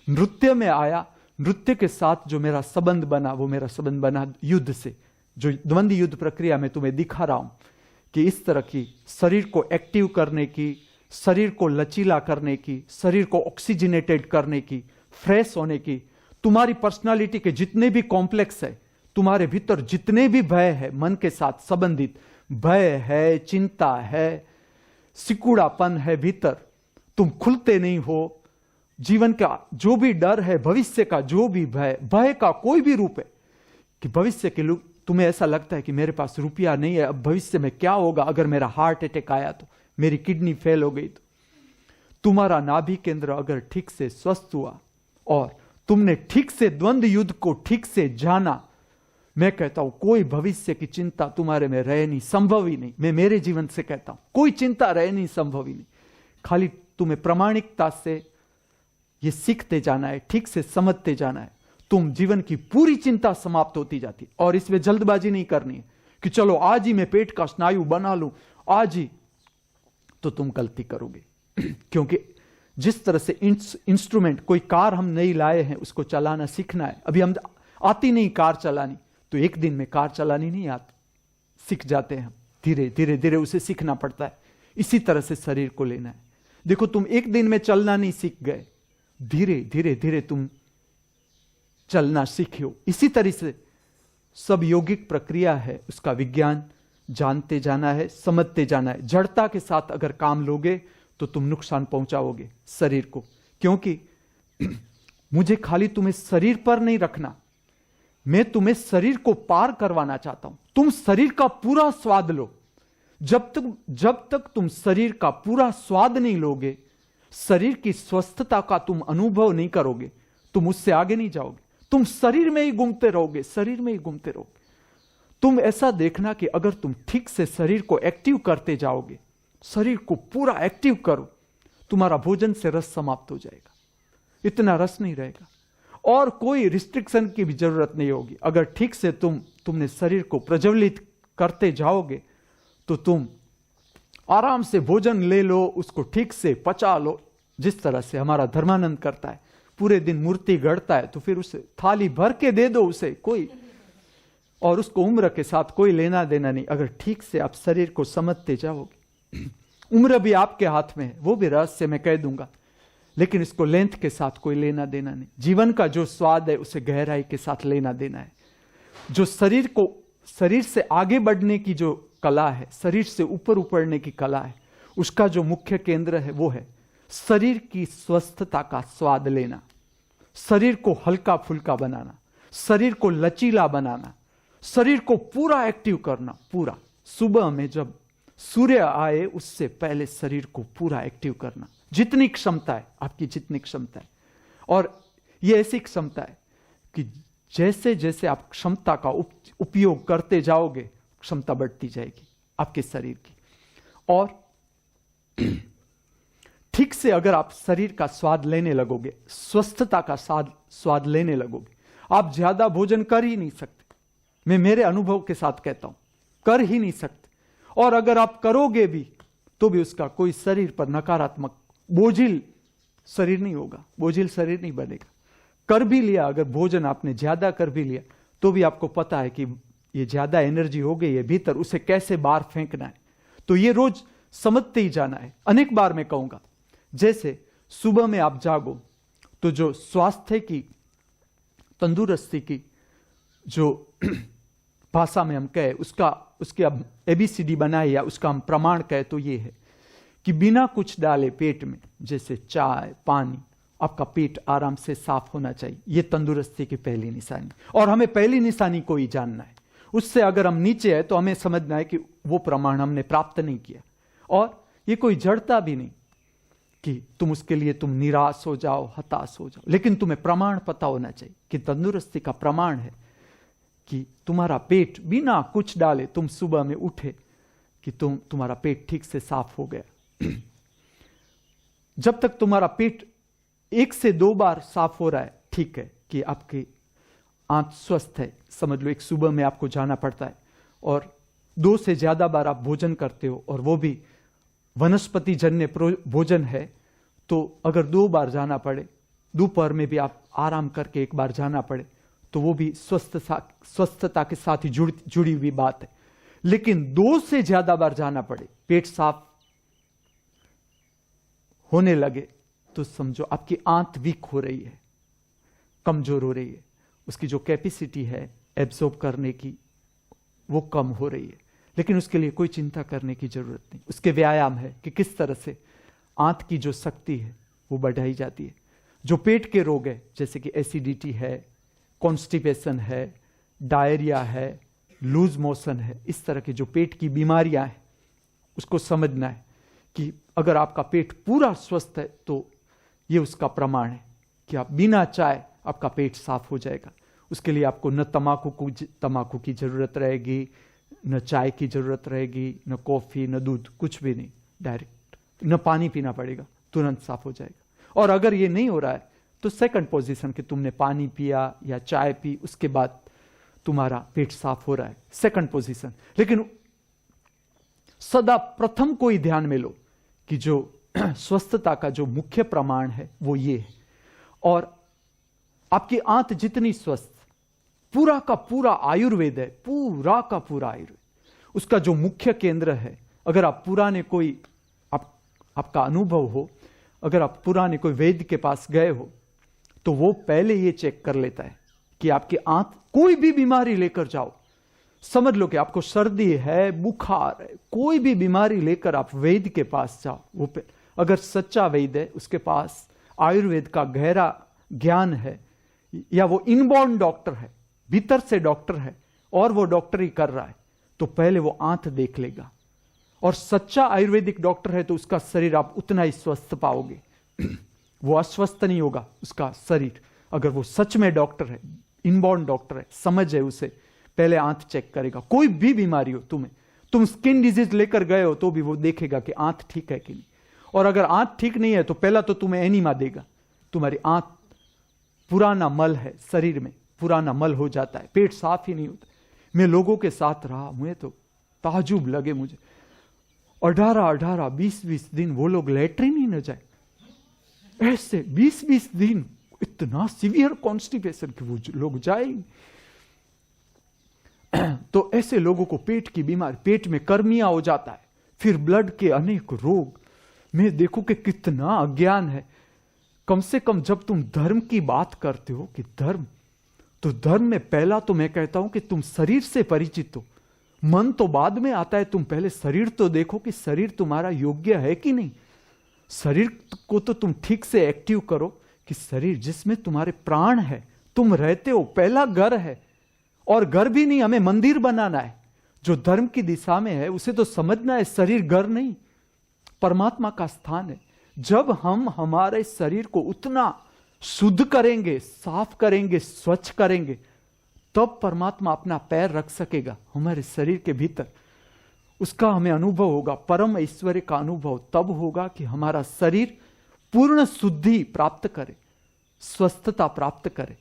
नृत्य में आया, नृत्य के साथ जो मेरा संबंध बना वो मेरा संबंध बना युद्ध से। जो द्वंद्व युद्ध प्रक्रिया में तुम्हें दिखा रहा हूं कि इस तरह की शरीर को एक्टिव करने की, शरीर को लचीला करने की, शरीर को ऑक्सीजनेटेड करने की, फ्रेश होने की, तुम्हारी पर्सनालिटी के जितने भी कॉम्प्लेक्स है, तुम्हारे भीतर जितने भी भय है, मन के साथ संबंधित भय है, चिंता है, सिकुड़ापन है भीतर, तुम खुलते नहीं हो, जीवन का जो भी डर है, भविष्य का जो भी भय का कोई भी रूप है कि भविष्य के लोग, तुम्हें ऐसा लगता है कि मेरे पास रुपया नहीं है, अब भविष्य में क्या होगा, अगर मेरा हार्ट अटैक आया तो, मेरी किडनी फेल हो गई तो। तुम्हारा नाभि केंद्र अगर ठीक से स्वस्थ हुआ और तुमने ठीक से द्वंद्व युद्ध को ठीक से जाना, मैं कहता हूं कोई भविष्य की चिंता तुम्हारे में रहे नहीं, संभव ही नहीं। मैं मेरे जीवन से कहता हूं कोई चिंता रहे नहीं, संभव ही नहीं। खाली तुम्हें प्रामाणिकता से ये सीखते जाना है, ठीक से समझते जाना है, तुम जीवन की पूरी चिंता समाप्त होती जाती। और इसमें जल्दबाजी नहीं करनी है कि चलो आज ही मैं पेट का स्नायु बना लूं, आज ही, तो तुम गलती करोगे। क्योंकि जिस तरह से इंस्ट्रूमेंट, कोई कार हम नहीं लाए हैं, उसको चलाना सीखना है। अभी हम आती नहीं कार चलानी, तो एक दिन में कार चलानी नहीं आती, सीख जाते हैं हम, धीरे धीरे धीरे उसे सीखना पड़ता है। इसी तरह से शरीर को लेना है। देखो तुम एक दिन में चलना नहीं सीख गए, धीरे धीरे धीरे तुम चलना सीखे हो। इसी तरह से सब यौगिक प्रक्रिया है, उसका विज्ञान जानते जाना है, समझते जाना है। जड़ता के साथ अगर काम लोगे तो तुम नुकसान पहुंचाओगे शरीर को। क्योंकि मुझे खाली तुम्हें शरीर पर नहीं रखना, मैं तुम्हें शरीर को पार करवाना चाहता हूं। तुम शरीर का पूरा स्वाद लो। जब तक तुम शरीर का पूरा स्वाद नहीं लोगे, शरीर की स्वस्थता का तुम अनुभव नहीं करोगे, तुम उससे आगे नहीं जाओगे। तुम शरीर में ही घूमते रहोगे, शरीर में ही घूमते रहोगे। तुम ऐसा देखना कि अगर तुम ठीक से शरीर को एक्टिव करते जाओगे, शरीर को पूरा एक्टिव करो, तुम्हारा भोजन से रस समाप्त हो जाएगा, इतना रस नहीं रहेगा और कोई रिस्ट्रिक्शन की भी जरूरत नहीं होगी। अगर ठीक से तुमने शरीर को प्रज्वलित करते जाओगे तो तुम आराम से भोजन ले लो, उसको ठीक से पचा लो। जिस तरह से हमारा धर्मानंद करता है, पूरे दिन मूर्ति गढ़ता है तो फिर उसे थाली भर के दे दो उसे कोई, और उसको उम्र के साथ कोई लेना देना नहीं। अगर ठीक से आप शरीर को समझते जाओगे, उम्र भी आपके हाथ में है, वो भी रहस्य मैं कह दूंगा, लेकिन इसको लेंथ के साथ कोई लेना देना नहीं। जीवन का जो स्वाद है उसे गहराई के साथ लेना देना है। जो शरीर से आगे बढ़ने की जो कला है, शरीर से ऊपर उपड़ने की कला है, उसका जो मुख्य केंद्र है वो है शरीर की स्वस्थता का स्वाद लेना, शरीर को हल्का फुल्का बनाना, शरीर को लचीला बनाना, शरीर को पूरा एक्टिव करना। पूरा सुबह में जब सूर्य आए उससे पहले शरीर को पूरा एक्टिव करना, जितनी क्षमता है आपकी, जितनी क्षमता है। और यह ऐसी क्षमता है कि जैसे जैसे आप क्षमता का उपयोग करते जाओगे, क्षमता बढ़ती जाएगी आपके शरीर की। और ठीक से अगर आप शरीर का स्वाद लेने लगोगे, स्वस्थता का स्वाद लेने लगोगे, आप ज्यादा भोजन कर ही नहीं सकते। मैं मेरे अनुभव के साथ कहता हूं, कर ही नहीं सकते। और अगर आप करोगे भी तो भी उसका कोई शरीर पर नकारात्मक, बोझिल शरीर नहीं होगा, बोझिल शरीर नहीं बनेगा। कर भी लिया, अगर भोजन आपने ज्यादा कर भी लिया तो भी आपको पता है कि ये ज्यादा एनर्जी हो गई है भीतर, उसे कैसे बाहर फेंकना है। तो ये रोज समझते ही जाना है। अनेक बार मैं कहूंगा, जैसे सुबह में आप जागो तो जो स्वास्थ्य की, तंदुरुस्ती की जो भाषा में हम कहे, उसके अब ABCD बनाए या उसका हम प्रमाण कहे तो ये है कि बिना कुछ डाले पेट में, जैसे चाय पानी, आपका पेट आराम से साफ होना चाहिए। ये तंदुरुस्ती की पहली निशानी। और हमें पहली निशानी को ही जानना है। उससे अगर हम नीचे है तो हमें समझना है कि वो प्रमाण हमने प्राप्त नहीं किया। और ये कोई जड़ता भी नहीं कि तुम उसके लिए तुम निराश हो जाओ, हताश हो जाओ, लेकिन तुम्हें प्रमाण पता होना चाहिए कि तंदुरुस्ती का प्रमाण है कि तुम्हारा पेट बिना कुछ डाले तुम सुबह में उठे कि तुम्हारा पेट ठीक से साफ हो गया। जब तक तुम्हारा पेट 1 से 2 बार साफ हो रहा है, ठीक है कि आपकी आंत स्वस्थ है। समझ लो एक सुबह में आपको जाना पड़ता है और 2 से ज्यादा बार आप भोजन करते हो और वो भी वनस्पति जन्य भोजन है तो अगर 2 बार जाना पड़े, दोपहर में भी आप आराम करके 1 बार जाना पड़े, तो वो भी स्वस्थता के साथ ही जुड़ी हुई बात है। लेकिन 2 से ज्यादा बार जाना पड़े, पेट साफ होने लगे, तो समझो आपकी आंत वीक हो रही है, कमजोर हो रही है, उसकी जो कैपेसिटी है एब्जॉर्ब करने की वो कम हो रही है। लेकिन उसके लिए कोई चिंता करने की जरूरत नहीं। उसके व्यायाम है कि किस तरह से आंत की जो शक्ति है वो बढ़ाई जाती है। जो पेट के रोग है जैसे कि एसिडिटी है, कॉन्स्टिपेशन है, डायरिया है, लूज मोशन है, इस तरह की जो पेट की बीमारियां हैं उसको समझना है कि अगर आपका पेट पूरा स्वस्थ है तो ये उसका प्रमाण है कि आप बिना चाय आपका पेट साफ हो जाएगा। उसके लिए आपको न तंबाकू की जरूरत रहेगी, न चाय की जरूरत रहेगी, न कॉफी, न दूध, कुछ भी नहीं, डायरेक्ट न पानी पीना पड़ेगा, तुरंत साफ हो जाएगा। और अगर ये नहीं हो रहा है तो सेकंड पोजीशन कि तुमने पानी पिया या चाय पी, उसके बाद तुम्हारा पेट साफ हो रहा है, सेकंड पोजीशन। लेकिन सदा प्रथम को ही ध्यान में लो कि जो स्वस्थता का जो मुख्य प्रमाण है वो ये है। और आपकी आंत जितनी स्वस्थ, पूरा का पूरा आयुर्वेद है, पूरा का पूरा आयुर्वेद, उसका जो मुख्य केंद्र है, अगर आप पुराने कोई आपका अनुभव हो, अगर आप पुराने कोई वैद्य के पास गए हो तो वो पहले ये चेक कर लेता है कि आपकी आंत, कोई भी बीमारी लेकर जाओ, समझ लो कि आपको सर्दी है, बुखार है, कोई भी बीमारी लेकर आप वैद्य के पास जाओ, वो अगर सच्चा वैद्य है, उसके पास आयुर्वेद का गहरा ज्ञान है, या वो इनबॉर्न डॉक्टर है, भीतर से डॉक्टर है और वो डॉक्टरी कर रहा है, तो पहले वो आंत देख लेगा। और सच्चा आयुर्वेदिक डॉक्टर है तो उसका शरीर आप उतना ही स्वस्थ पाओगे, वो अस्वस्थ नहीं होगा उसका शरीर। अगर वो सच में डॉक्टर है, इनबॉर्न डॉक्टर है, समझ है उसे, पहले आंत चेक करेगा। कोई भी बीमारी हो, तुम स्किन डिजीज लेकर गए हो तो भी वो देखेगा कि आंत ठीक है कि नहीं। और अगर आंत ठीक नहीं है तो पहला तो तुम्हें एनीमा देगा, तुम्हारी आंत पुराना मल है, शरीर में पुराना मल हो जाता है, पेट साफ ही नहीं होता। मैं लोगों के साथ रहा, मुझे तो ताजुब लगे, मुझे 18, 20 दिन वो लोग लेटरिन ही न जाए, ऐसे 20 दिन, इतना सीवियर कॉन्स्टिपेशन कि वो लोग जाएंगे। तो ऐसे लोगों को पेट की बीमारी, पेट में कर्मिया हो जाता है, फिर ब्लड के अनेक रोग। मैं देखो कि कितना अज्ञान है। कम से कम जब तुम धर्म की बात करते हो कि धर्म, तो धर्म में पहला तो मैं कहता हूं कि तुम शरीर से परिचित हो, मन तो बाद में आता है, तुम पहले शरीर तो देखो कि शरीर तुम्हारा योग्य है कि नहीं। शरीर को तो तुम ठीक से एक्टिव करो कि शरीर जिसमें तुम्हारे प्राण है, तुम रहते हो, पहला घर है। और घर भी नहीं, हमें मंदिर बनाना है। जो धर्म की दिशा में है उसे तो समझना है, शरीर घर नहीं, परमात्मा का स्थान है। जब हम हमारे शरीर को उतना शुद्ध करेंगे, साफ करेंगे, स्वच्छ करेंगे, तब परमात्मा अपना पैर रख सकेगा हमारे शरीर के भीतर। उसका हमें अनुभव होगा, परम ऐश्वर्य का अनुभव तब होगा कि हमारा शरीर पूर्ण शुद्धि प्राप्त करे, स्वस्थता प्राप्त करे।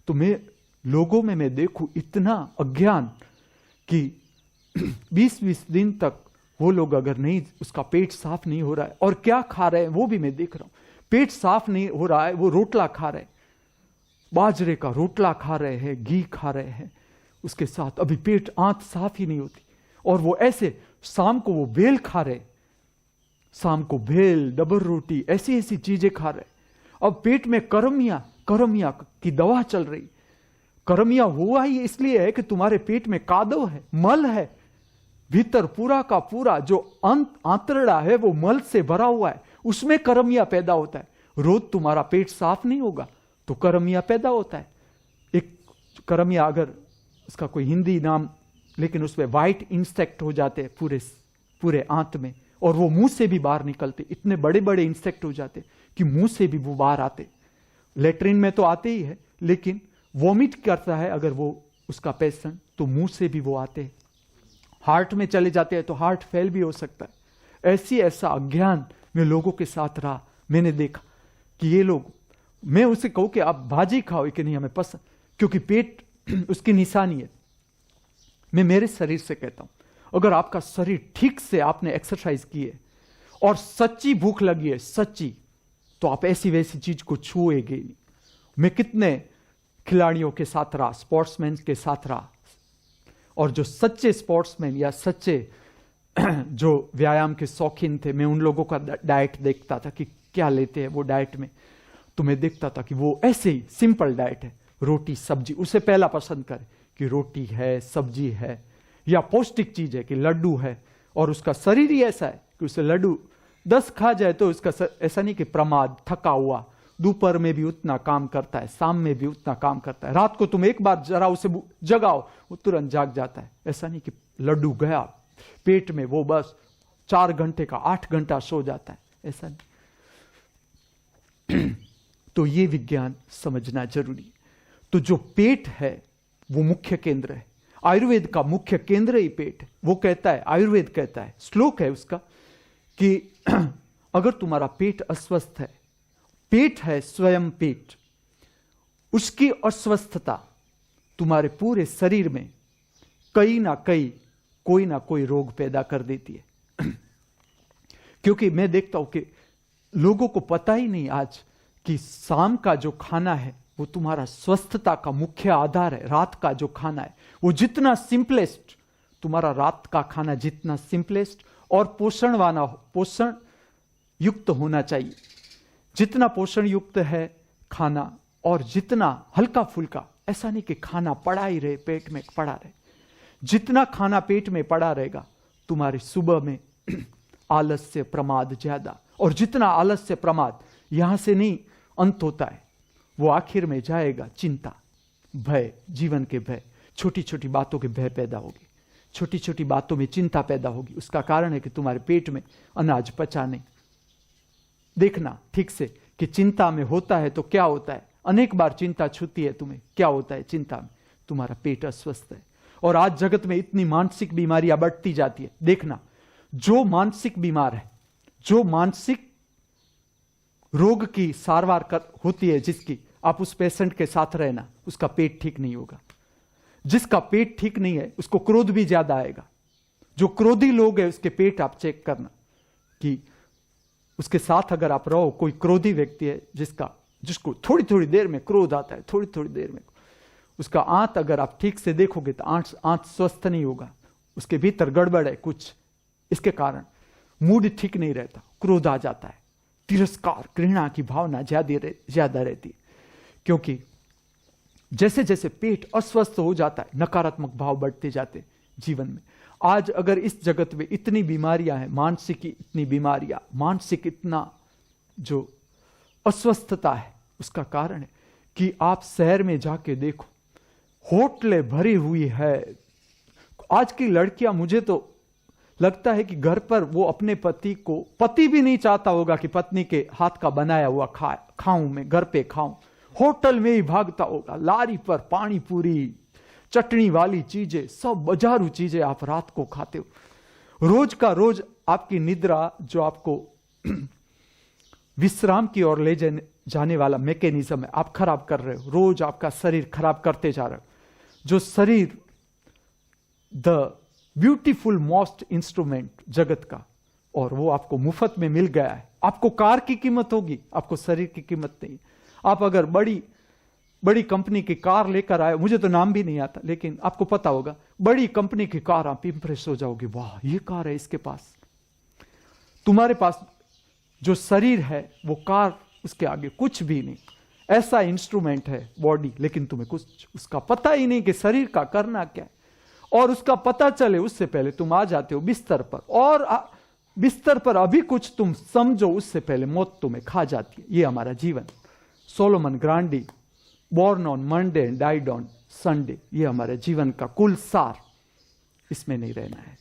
तो मैं लोगों में मैं देखूं इतना अज्ञान कि 20 दिन तक वो लोग अगर नहीं, उसका पेट साफ नहीं हो रहा है, और क्या खा रहे हैं वो भी मैं देख रहा हूं, पेट साफ नहीं हो रहा है, वो रोटला खा रहे हैं, बाजरे का रोटला खा रहे हैं, घी खा रहे हैं, उसके साथ अभी पेट, आंत साफ ही नहीं होती। और वो ऐसे शाम को वो भेल खा रहे, शाम को भेल, डबर रोटी, ऐसी ऐसी चीजें खा रहे। अब पेट में करमिया की दवा चल रही। करमिया हुआ ही इसलिए है कि तुम्हारे पेट में कादव है, मल है, भीतर पूरा का पूरा जो आंतरड़ा है वो मल से भरा हुआ है, उसमें करमिया पैदा होता है। रोज तुम्हारा पेट साफ नहीं होगा तो करमिया पैदा होता है। एक करमिया, अगर उसका कोई हिंदी नाम, लेकिन उसमें व्हाइट इंसेक्ट हो जाते हैं पूरे आंत में, और वो मुंह से भी बाहर निकलते, इतने बड़े बड़े इंसेक्ट हो जाते कि मुंह से भी वो बाहर आते। लेटरिन में तो आते ही है, लेकिन वॉमिट करता है अगर वो उसका पेशेंट तो मुंह से भी वो आते हैं। हार्ट में चले जाते हैं तो हार्ट फेल भी हो सकता है। ऐसा अज्ञान मैं लोगों के साथ रहा, मैंने देखा कि ये लोग, मैं उसे कहूं कि आप भाजी खाओ कि नहीं, हमें पसंद, क्योंकि पेट उसकी निशानी है। मैं मेरे शरीर से कहता हूं, अगर आपका शरीर ठीक से आपने एक्सरसाइज की है और सच्ची भूख लगी है, सच्ची, तो आप ऐसी वैसी चीज को छुएंगे नहीं। मैं कितने खिलाड़ियों के साथ रहा, स्पोर्ट्समैन के साथ रहा, और जो सच्चे स्पोर्ट्समैन या सच्चे जो व्यायाम के शौकीन थे, मैं उन लोगों का डाइट देखता था कि क्या लेते हैं वो डाइट में, तो मैं देखता था कि वो ऐसे ही सिंपल डाइट है, रोटी सब्जी, उसे पहला पसंद करे कि रोटी है, सब्जी है, या पौष्टिक चीज है कि लड्डू है, और उसका शरीर ही ऐसा है कि उसे लड्डू 10 खा जाए तो उसका ऐसा नहीं कि प्रमाद, थका हुआ, दोपहर में भी उतना काम करता है, शाम में भी उतना काम करता है, रात को तुम एक बार जरा उसे जगाओ वो तुरंत जाग जाता है। ऐसा नहीं कि लड्डू गया पेट में, वो बस 4 घंटे का 8 घंटा सो जाता है, ऐसा नहीं। तो ये विज्ञान समझना जरूरी है। तो जो पेट है वो मुख्य केंद्र है, आयुर्वेद का मुख्य केंद्र ही पेट है। वो कहता है, आयुर्वेद कहता है, श्लोक है उसका कि अगर तुम्हारा पेट अस्वस्थ है, पेट है स्वयं पेट, उसकी अस्वस्थता तुम्हारे पूरे शरीर में कहीं ना कहीं कोई ना कोई रोग पैदा कर देती है। क्योंकि मैं देखता हूं कि लोगों को पता ही नहीं आज कि शाम का जो खाना है वो तुम्हारा स्वस्थता का मुख्य आधार है। रात का जो खाना है वो जितना सिंपलेस्ट, तुम्हारा रात का खाना जितना सिंपलेस्ट और पोषण युक्त होना चाहिए, जितना पोषण युक्त है खाना और जितना हल्का फुल्का, ऐसा नहीं कि खाना पड़ा ही रहे, पेट में पड़ा रहे। जितना खाना पेट में पड़ा रहेगा तुम्हारी सुबह में आलस्य प्रमाद ज्यादा, और जितना आलस्य प्रमाद यहां से नहीं अंत होता है, वो आखिर में जाएगा चिंता, भय, जीवन के भय, छोटी छोटी बातों के भय पैदा होगी, छोटी छोटी बातों में चिंता पैदा होगी। उसका कारण है कि तुम्हारे पेट में अनाज पचा नहीं। देखना ठीक से कि चिंता में होता है तो क्या होता है, अनेक बार चिंता छूती है तुम्हें, क्या होता है चिंता में, तुम्हारा पेट अस्वस्थ है। और आज जगत में इतनी मानसिक बीमारियां बढ़ती जाती है। देखना, जो मानसिक बीमार है, जो मानसिक रोग की सारवार होती है जिसकी, आप उस पेशेंट के साथ रहना, उसका पेट ठीक नहीं होगा। जिसका पेट ठीक नहीं है उसको क्रोध भी ज्यादा आएगा। जो क्रोधी लोग है उसके पेट आप चेक करना कि उसके साथ अगर आप रहो, कोई क्रोधी व्यक्ति है जिसको थोड़ी थोड़ी देर में क्रोध आता है, थोड़ी थोड़ी देर में, उसका आंत अगर आप ठीक से देखोगे तो आंत स्वस्थ नहीं होगा, उसके भीतर गड़बड़ है कुछ। इसके कारण मूड ठीक नहीं रहता, क्रोध आ जाता है, तिरस्कार, घृणा की भावना ज्यादा रहती है। क्योंकि जैसे जैसे पेट अस्वस्थ हो जाता है, नकारात्मक भाव बढ़ते जाते जीवन में। आज अगर इस जगत में इतनी बीमारियां हैं, मानसिक इतनी बीमारियां, मानसिक इतना जो अस्वस्थता है, उसका कारण है कि आप शहर में जाके देखो, होटलें भरी हुई है। आज की लड़कियां, मुझे तो लगता है कि घर पर वो अपने पति को, पति भी नहीं चाहता होगा कि पत्नी के हाथ का बनाया हुआ खाऊं, मैं घर पे खाऊं, होटल में ही भागता होगा। लारी पर पानी पूरी, चटनी वाली चीजें, सब बाजारू चीजें आप रात को खाते हो। रोज का रोज आपकी निद्रा, जो आपको विश्राम की ओर ले जाने वाला मैकेनिज्म है, आप खराब कर रहे हो। रोज आपका शरीर खराब करते जा रहे हो। जो शरीर द ब्यूटीफुल मोस्ट इंस्ट्रूमेंट जगत का, और वो आपको मुफ्त में मिल गया है। आपको कार की कीमत होगी, आपको शरीर की कीमत नहीं। आप अगर बड़ी कंपनी की कार लेकर आए, मुझे तो नाम भी नहीं आता, लेकिन आपको पता होगा, बड़ी कंपनी की कार, आप इंप्रेस हो जाओगे, वाह ये कार है इसके पास। तुम्हारे पास जो शरीर है वो कार, उसके आगे कुछ भी नहीं। ऐसा इंस्ट्रूमेंट है बॉडी, लेकिन तुम्हें कुछ उसका पता ही नहीं कि शरीर का करना क्या है। और उसका पता चले उससे पहले तुम आ जाते हो बिस्तर पर, और बिस्तर पर अभी कुछ तुम समझो उससे पहले मौत तुम्हें खा जाती है। ये हमारा जीवन। Solomon Grundy, born on Monday and died on Sunday, ये हमारे जीवन का कुल सार। इसमें नहीं रहना है।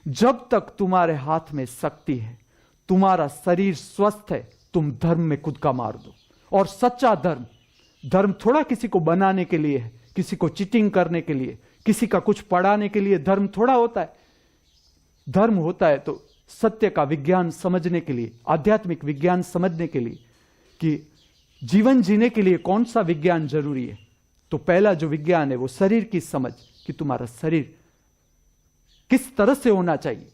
जब तक तुम्हारे हाथ में शक्ति है, तुम्हारा शरीर स्वस्थ है, तुम धर्म में खुद का मार दो। और सच्चा धर्म थोड़ा किसी को बनाने के लिए है, किसी को चीटिंग करने के लिए, किसी का कुछ पढ़ाने के लिए धर्म थोड़ा होता है। धर्म होता है तो सत्य का विज्ञान समझने के लिए, आध्यात्मिक विज्ञान समझने के लिए, कि जीवन जीने के लिए कौन सा विज्ञान जरूरी है। तो पहला जो विज्ञान है वो शरीर की समझ, कि तुम्हारा शरीर किस तरह से होना चाहिए,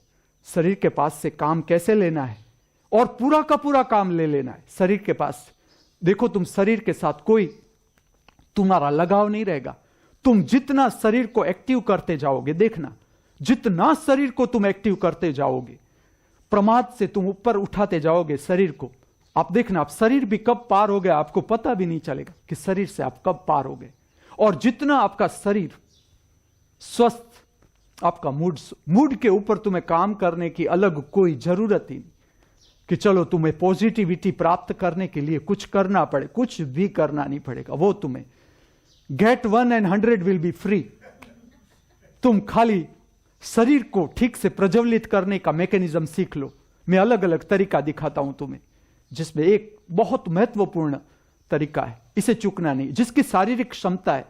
शरीर के पास से काम कैसे लेना है और पूरा का पूरा काम ले लेना है शरीर के पास से। देखो, तुम शरीर के साथ कोई तुम्हारा लगाव नहीं रहेगा। तुम जितना शरीर को एक्टिव करते जाओगे, देखना, जितना शरीर को तुम एक्टिव करते जाओगे, प्रमाद से तुम ऊपर उठाते जाओगे शरीर को। आप देखना, आप शरीर भी कब पार हो गया आपको पता भी नहीं चलेगा कि शरीर से आप कब पार हो गए। और जितना आपका शरीर स्वस्थ, आपका मूड के ऊपर तुम्हें काम करने की अलग कोई जरूरत ही नहीं कि चलो तुम्हें पॉजिटिविटी प्राप्त करने के लिए कुछ करना पड़े, कुछ भी करना नहीं पड़ेगा। वो तुम्हें get 1 and 100 will be free. तुम खाली शरीर को ठीक से प्रज्वलित करने का मैकेनिज्म सीख लो। मैं अलग अलग तरीका दिखाता हूं तुम्हें, जिसमें एक बहुत महत्वपूर्ण तरीका है, इसे चूकना नहीं। जिसकी शारीरिक क्षमता है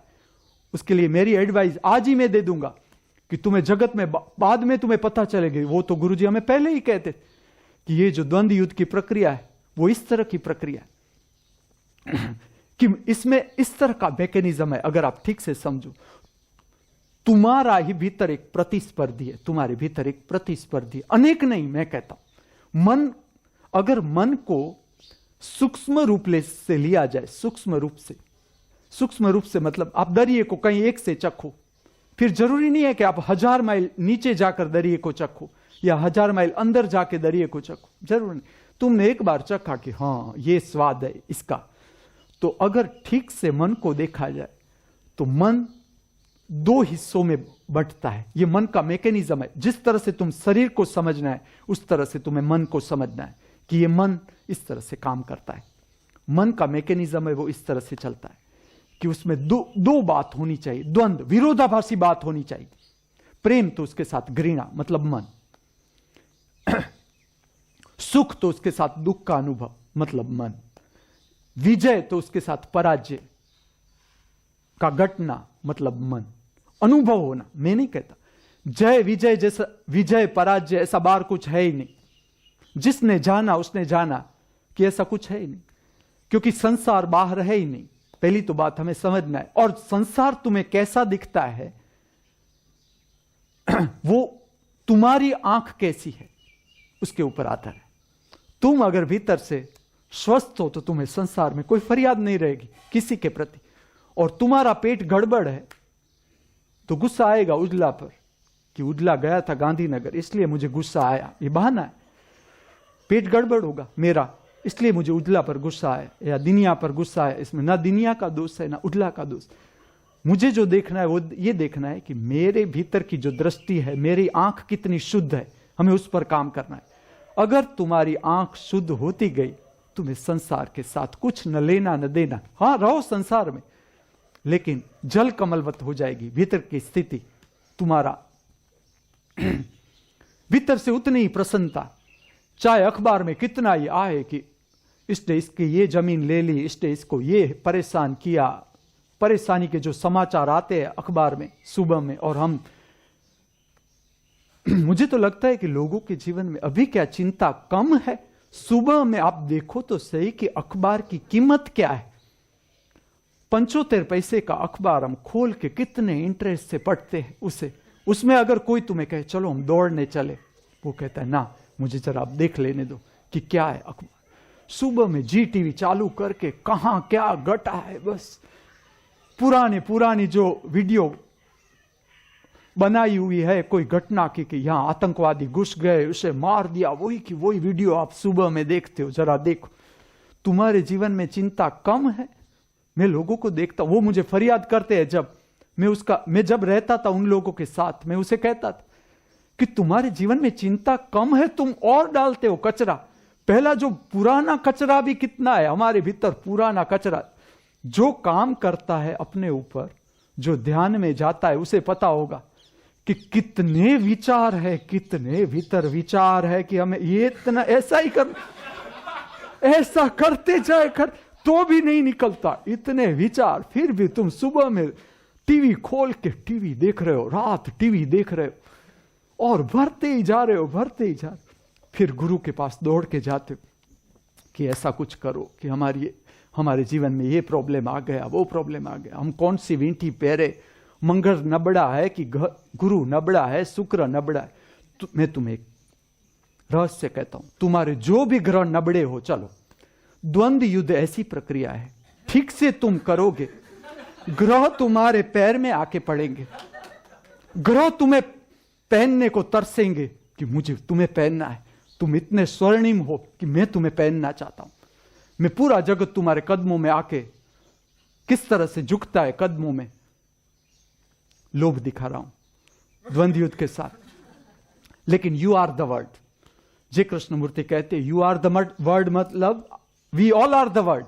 उसके लिए मेरी एडवाइस आज ही मैं दे दूंगा कि तुम्हें जगत में बाद में तुम्हें पता चलेगी। वो तो गुरुजी हमें पहले ही कहते कि ये जो द्वंद्व युद्ध की प्रक्रिया है वो इस तरह की प्रक्रिया है कि इसमें इस तरह का मैकेनिज्म है। अगर आप ठीक से समझो, तुम्हारा ही भीतर एक प्रतिस्पर्धी है, तुम्हारे भीतर एक प्रतिस्पर्धी है, अनेक नहीं। मैं कहता हूं मन, अगर मन को सूक्ष्म रूप से लिया जाए, सूक्ष्म रूप से मतलब आप दरिये को कहीं एक से चखो, फिर जरूरी नहीं है कि आप 1000 माइल नीचे जाकर दरिये को चखो या 1000 माइल अंदर जाके दरिये को चखो, जरूर नहीं। तुमने एक बार चखा कि हां ये स्वाद है इसका, तो अगर ठीक से मन को देखा जाए तो मन 2 हिस्सों में बंटता है। ये मन का मैकेनिज्म है। जिस तरह से तुम शरीर को समझना है उस तरह से तुम्हें मन को समझना है कि ये मन इस तरह से काम करता है। मन का मैकेनिज्म है वो इस तरह से चलता है कि उसमें दो बात होनी चाहिए, द्वंद्व, विरोधाभासी बात होनी चाहिए। प्रेम तो उसके साथ घृणा मतलब मन, सुख तो उसके साथ दुख का अनुभव मतलब मन, विजय तो उसके साथ पराजय का घटना मतलब मन, अनुभव होना। मैं नहीं कहता जय विजय जैसा, विजय पराजय ऐसा बार कुछ है ही नहीं। जिसने जाना उसने जाना कि ऐसा कुछ है ही नहीं, क्योंकि संसार बाहर है ही नहीं। पहली तो बात हमें समझना है। और संसार तुम्हें कैसा दिखता है वो तुम्हारी आंख कैसी है उसके ऊपर आता है। तुम अगर भीतर से स्वस्थ हो तो तुम्हें संसार में कोई फरियाद नहीं रहेगी किसी के प्रति। और तुम्हारा पेट गड़बड़ है तो गुस्सा आएगा उजला पर कि उजला गया था गांधीनगर इसलिए मुझे गुस्सा आया, ये बहाना है। पेट गड़बड़ होगा मेरा इसलिए मुझे उजला पर गुस्सा आया या दुनिया पर गुस्सा आया। इसमें ना दुनिया का दोष है ना उजला का दोष। मुझे जो देखना है वो ये देखना है कि मेरे भीतर की जो दृष्टि है, मेरी आंख कितनी शुद्ध है, हमें उस पर काम करना है। अगर तुम्हारी आंख शुद्ध होती गई तुम्हें संसार के साथ कुछ न लेना न देना। हां रहो संसार में, लेकिन जल कमलवत हो जाएगी भीतर की स्थिति। तुम्हारा भीतर से उतनी ही प्रसन्नता, चाहे अखबार में कितना ही आए कि इसने इसकी ये जमीन ले ली, इसने इसको ये परेशान किया, परेशानी के जो समाचार आते हैं अखबार में सुबह में। और हम मुझे तो लगता है कि लोगों के जीवन में अभी क्या चिंता कम है। सुबह में आप देखो तो सही कि अखबार की कीमत क्या है। 75 पैसे का अखबार हम खोल के कितने इंटरेस्ट से पढ़ते हैं उसे। उसमें अगर कोई तुम्हें कहे चलो हम दौड़ने चले, वो कहता है ना मुझे जरा आप देख लेने दो कि क्या है अखबार। सुबह में जी टीवी चालू करके कहां क्या घटा है, बस पुरानी जो वीडियो बनाई हुई है कोई घटना की कि यहां आतंकवादी घुस गए उसे मार दिया, वही की वही वीडियो आप सुबह में देखते हो। जरा देखो तुम्हारे जीवन में चिंता कम है। मैं लोगों को देखता, वो मुझे फरियाद करते हैं जब मैं जब रहता था उन लोगों के साथ, मैं उसे कहता था कि तुम्हारे जीवन में चिंता कम है, तुम और डालते हो कचरा। पहला जो पुराना कचरा भी कितना है हमारे भीतर, पुराना कचरा जो काम करता है अपने ऊपर, जो ध्यान में जाता है उसे पता होगा कि कितने विचार है, कितने भीतर विचार है कि हमें ये इतना ऐसा ही ऐसा करते जाए तो भी नहीं निकलता इतने विचार। फिर भी तुम सुबह में टीवी खोल के टीवी देख रहे हो, रात टीवी देख रहे हो और भरते ही जा रहे हो। फिर गुरु के पास दौड़ के जाते हो कि ऐसा कुछ करो कि हमारे जीवन में ये प्रॉब्लम आ गया, वो प्रॉब्लम आ गया, हम कौन सी वींटी पहरे, मंगल नबड़ा है कि गुरु नबड़ा है, शुक्र नबड़ा है। तो मैं तुम्हें रहस्य कहता हूं, तुम्हारे जो भी ग्रह नबड़े हो, चलो द्वंद्व युद्ध ऐसी प्रक्रिया है, ठीक से तुम करोगे, ग्रह तुम्हारे पैर में आके पड़ेंगे, ग्रह तुम्हें पहनने को तरसेंगे कि मुझे तुम्हें पहनना है, तुम इतने स्वर्णिम हो कि मैं तुम्हें पहनना चाहता हूं, मैं पूरा जगत तुम्हारे कदमों में आके किस तरह से झुकता है कदमों में, लोभ दिखा रहा हूं द्वंद्व युद्ध के साथ। लेकिन you are the word, J Krishnamurti कहते यू आर द वर्ड, मतलब we all are the word.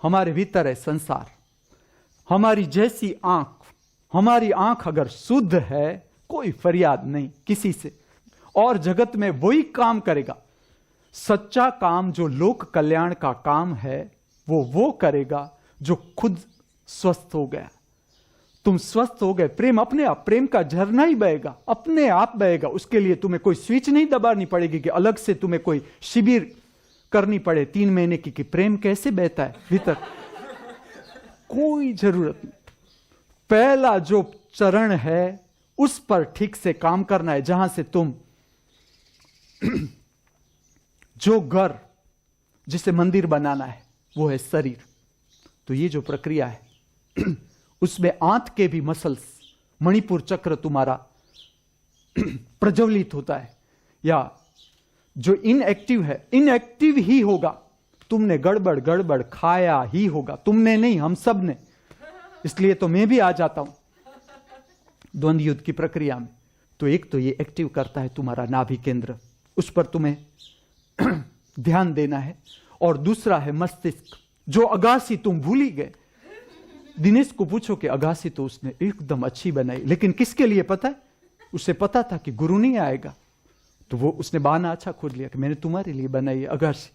हमारे भीतर है संसार, हमारी जैसी आंख, हमारी आंख अगर शुद्ध है कोई फरियाद नहीं किसी से, और जगत में वही काम करेगा। सच्चा काम जो लोक कल्याण का काम है वो करेगा जो खुद स्वस्थ हो गया। तुम स्वस्थ हो गए, प्रेम अपने आप, प्रेम का झरना ही बहेगा, अपने आप बहेगा। उसके लिए तुम्हें कोई स्विच नहीं दबानी पड़ेगी कि अलग से तुम्हें कोई शिविर करनी पड़े 3 महीने की कि प्रेम कैसे बहता है भीतर, कोई जरूरत नहीं। पहला जो चरण है उस पर ठीक से काम करना है, जहां से तुम जो घर जिसे मंदिर बनाना है वो है शरीर। तो ये जो प्रक्रिया है उसमें आंत के भी मसल्स, मणिपुर चक्र तुम्हारा प्रज्वलित होता है, या जो इनएक्टिव है इनएक्टिव ही होगा। तुमने गड़बड़ गड़बड़ खाया ही होगा, तुमने नहीं हम सब ने, इसलिए तो मैं भी आ जाता हूं द्वंद्व युद्ध की प्रक्रिया में। तो एक तो ये एक्टिव करता है तुम्हारा नाभि केंद्र, उस पर तुम्हें ध्यान देना है, और दूसरा है मस्तिष्क। जो अगासी तुम भूल ही गए, दिनेश को पूछो कि अगासी तो उसने एकदम अच्छी बनाई, लेकिन किसके लिए पता है? उसे पता था कि गुरु नहीं आएगा, तो वो उसने बहाना अच्छा खोज लिया कि मैंने तुम्हारे लिए बनाई है अगासी।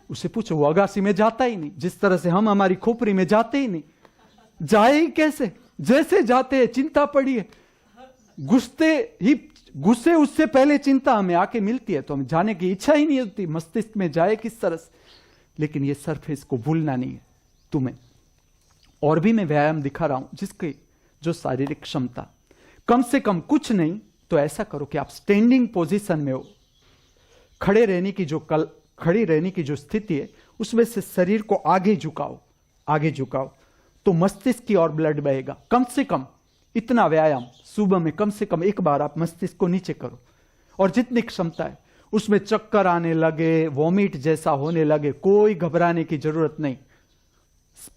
उसे पूछो, वो अगासी में जाता ही नहीं, जिस तरह से हम हमारी खोपड़ी में जाते ही नहीं। जाए ही कैसे? जैसे जाते हैं चिंता पड़ी है, गुस्से उससे पहले चिंता हमें आके मिलती है, तो हमें जाने की इच्छा ही नहीं होती मस्तिष्क में जाए किस तरह से। लेकिन ये सरफेस को भूलना नहीं है तुम्हें। और भी मैं व्यायाम दिखा रहा हूं जिसकी जो शारीरिक क्षमता, कम से कम कुछ नहीं तो ऐसा करो कि आप स्टैंडिंग पोजीशन में हो, खड़े रहने की जो स्थिति है उसमें से शरीर को आगे झुकाओ, तो मस्तिष्क की ओर ब्लड बहेगा। कम से कम इतना व्यायाम सुबह में कम से कम एक बार आप मस्तिष्क को नीचे करो, और जितनी क्षमता है उसमें चक्कर आने लगे, वॉमिट जैसा होने लगे, कोई घबराने की जरूरत नहीं।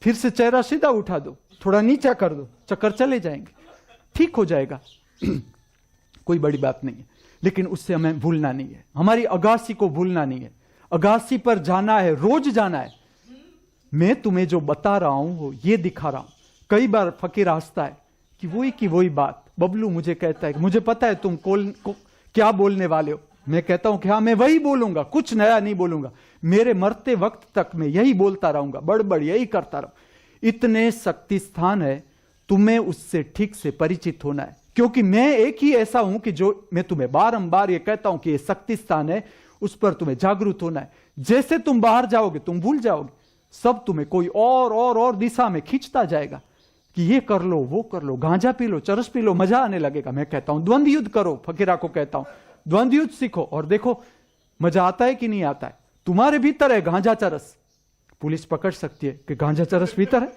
फिर से चेहरा सीधा उठा दो, थोड़ा नीचा कर दो, चक्कर चले जाएंगे, ठीक हो जाएगा कोई बड़ी बात नहीं है। लेकिन उससे हमें भूलना नहीं है, हमारी अगासी को भूलना नहीं है। अगासी पर जाना है, रोज जाना है। मैं तुम्हें जो बता रहा हूं ये दिखा रहा हूं। कई बार फकीर हंसता है कि वही बात। बबलू मुझे कहता है कि मुझे पता है तुम क्या बोलने वाले हो। मैं कहता हूं कि हाँ मैं वही बोलूंगा, कुछ नया नहीं बोलूंगा, मेरे मरते वक्त तक मैं यही बोलता रहूंगा, बड़बड़ यही करता रहूं। इतने शक्ति स्थान है, तुम्हें उससे ठीक से परिचित होना है, क्योंकि मैं एक ही ऐसा हूं कि जो मैं तुम्हें बारंबार ये कहता हूं कि ये शक्ति स्थान है, उस पर तुम्हें जागरूक होना है। जैसे तुम बाहर जाओगे तुम भूल जाओगे, सब तुम्हें कोई और दिशा में खींचता जाएगा कि ये कर लो, वो कर लो, गांजा पी लो, चरस पी लो, मजा आने लगेगा। मैं कहता हूं द्वंद्व युद्ध करो, फकीरा को कहता हूं द्वंद्व युद्ध सीखो और देखो मजा आता है कि नहीं आता है। तुम्हारे भीतर है गांजा चरस, पुलिस पकड़ सकती है कि गांजा चरस भीतर है।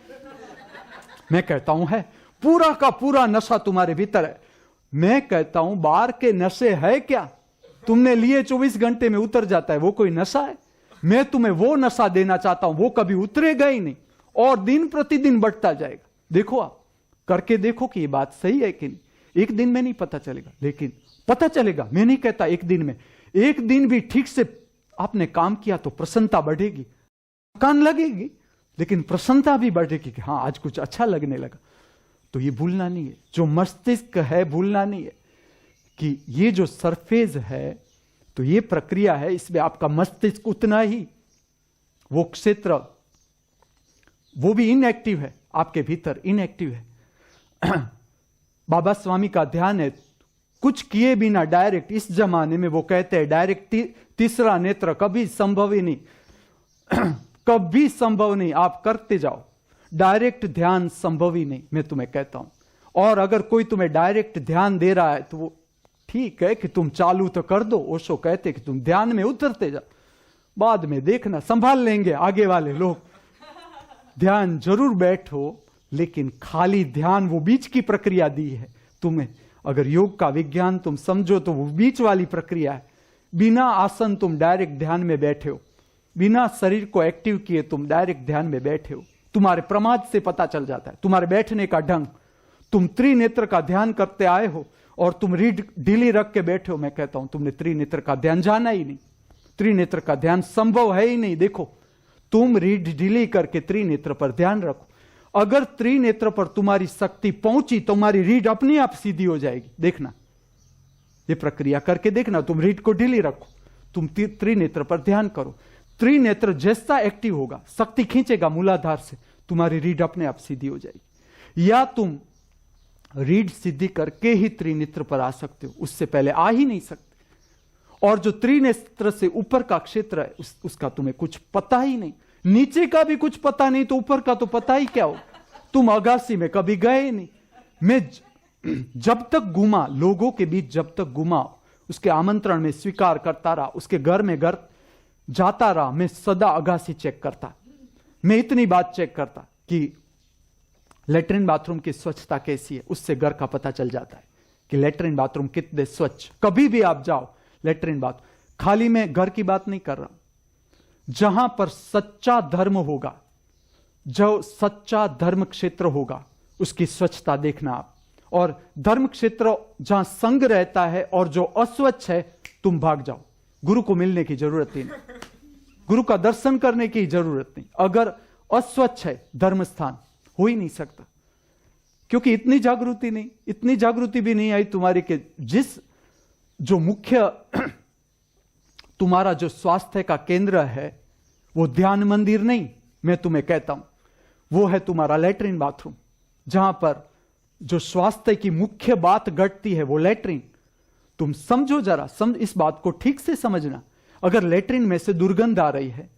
मैं कहता हूं है, पूरा का पूरा नशा तुम्हारे भीतर है। मैं कहता हूं बाहर के नशे है क्या, तुमने लिए 24 घंटे में उतर जाता है, वो कोई नशा है? मैं तुम्हें वो नशा देना चाहता हूं, वो कभी उतरेगा ही नहीं और दिन प्रतिदिन बढ़ता जाएगा। देखो आप करके देखो कि ये बात सही है कि नहीं। एक दिन में नहीं पता चलेगा, लेकिन पता चलेगा। मैं नहीं कहता एक दिन में, एक दिन भी ठीक से आपने काम किया तो प्रसन्नता बढ़ेगी, थकान लगेगी, लेकिन प्रसन्नता भी बढ़ेगी कि हाँ आज कुछ अच्छा लगने लगा। तो ये भूलना नहीं है, जो मस्तिष्क है भूलना नहीं है कि ये जो सरफेस है, तो ये प्रक्रिया है, इसमें आपका मस्तिष्क उतना ही, वो क्षेत्र वो भी इनएक्टिव है, आपके भीतर इनएक्टिव है। बाबा स्वामी का ध्यान है, कुछ किए बिना डायरेक्ट। इस जमाने में वो कहते हैं डायरेक्ट तीसरा नेत्र कभी संभव ही नहीं कभी संभव नहीं, आप करते जाओ, डायरेक्ट ध्यान संभव ही नहीं, मैं तुम्हें कहता हूं। और अगर कोई तुम्हें डायरेक्ट ध्यान दे रहा है तो वो ठीक है कि तुम चालू तो कर दो, ओशो कहते कि तुम ध्यान में उतरते जाओ, बाद में देखना, संभाल लेंगे आगे वाले लोग। ध्यान जरूर बैठो, लेकिन खाली ध्यान वो बीच की प्रक्रिया दी है तुम्हें। अगर योग का विज्ञान तुम समझो तो वो बीच वाली प्रक्रिया है। बिना आसन तुम डायरेक्ट ध्यान में बैठे हो, बिना शरीर को एक्टिव किए तुम डायरेक्ट ध्यान में बैठे हो। तुम्हारे प्रमाद से पता चल जाता है, तुम्हारे बैठने का ढंग। तुम त्रिनेत्र का ध्यान करते आए हो और तुम रीढ़ ढीली रख के बैठे हो। मैं कहता हूं तुमने त्रिनेत्र का ध्यान जाना ही नहीं, त्रिनेत्र का ध्यान संभव है ही नहीं। देखो, तुम रीढ़ ढीली करके त्रिनेत्र पर ध्यान रखो। अगर त्रिनेत्र पर तुम्हारी शक्ति पहुंची, तुम्हारी रीढ़ अपने आप सीधी हो जाएगी। देखना, ये प्रक्रिया करके देखना। तुम रीढ़ को ढीली रखो, तुम त्रिनेत्र पर ध्यान करो। त्रिनेत्र जैसा एक्टिव होगा, शक्ति खींचेगा मूलाधार से, तुम्हारी रीढ़ अपने आप सीधी हो जाएगी। या तुम रीढ़ सीधी करके ही त्रिनेत्र पर आ सकते हो, उससे पहले आ ही नहीं सकते। और जो त्रिनेत्र से ऊपर का क्षेत्र है उसका तुम्हें कुछ पता ही नहीं, नीचे का भी कुछ पता नहीं, तो ऊपर का तो पता ही क्या हो। तुम अगासी में कभी गए नहीं। मैं जब तक घूमा, लोगों के बीच जब तक घूमा, उसके आमंत्रण में स्वीकार करता रहा, उसके घर में घर जाता रहा, मैं सदा अगासी चेक करता। मैं इतनी बात चेक करता कि लेटरिन बाथरूम की स्वच्छता कैसी है, उससे घर का पता चल जाता है कि लेटरिन बाथरूम कितने स्वच्छ। कभी भी आप जाओ लेटरिन बाथरूम, खाली मैं घर की बात नहीं कर रहा, जहां पर सच्चा धर्म होगा, जो सच्चा धर्म क्षेत्र होगा, उसकी स्वच्छता देखना आप। और धर्म क्षेत्र जहां संग रहता है और जो अस्वच्छ है, तुम भाग जाओ। गुरु को मिलने की जरूरत ही नहीं, गुरु का दर्शन करने की जरूरत नहीं। अगर अस्वच्छ है धर्म स्थान, हो ही नहीं सकता, क्योंकि इतनी जागृति नहीं, इतनी जागृति भी नहीं आई तुम्हारी कि जिस जो मुख्य तुम्हारा जो स्वास्थ्य का केंद्र है वो ध्यान मंदिर नहीं, मैं तुम्हें कहता हूं, वो है तुम्हारा लेटरिन बाथरूम। जहां पर जो स्वास्थ्य की मुख्य बात घटती है वो लेटरिन। तुम समझो जरा, इस बात को ठीक से समझना। अगर लेटरिन में से दुर्गंध आ रही है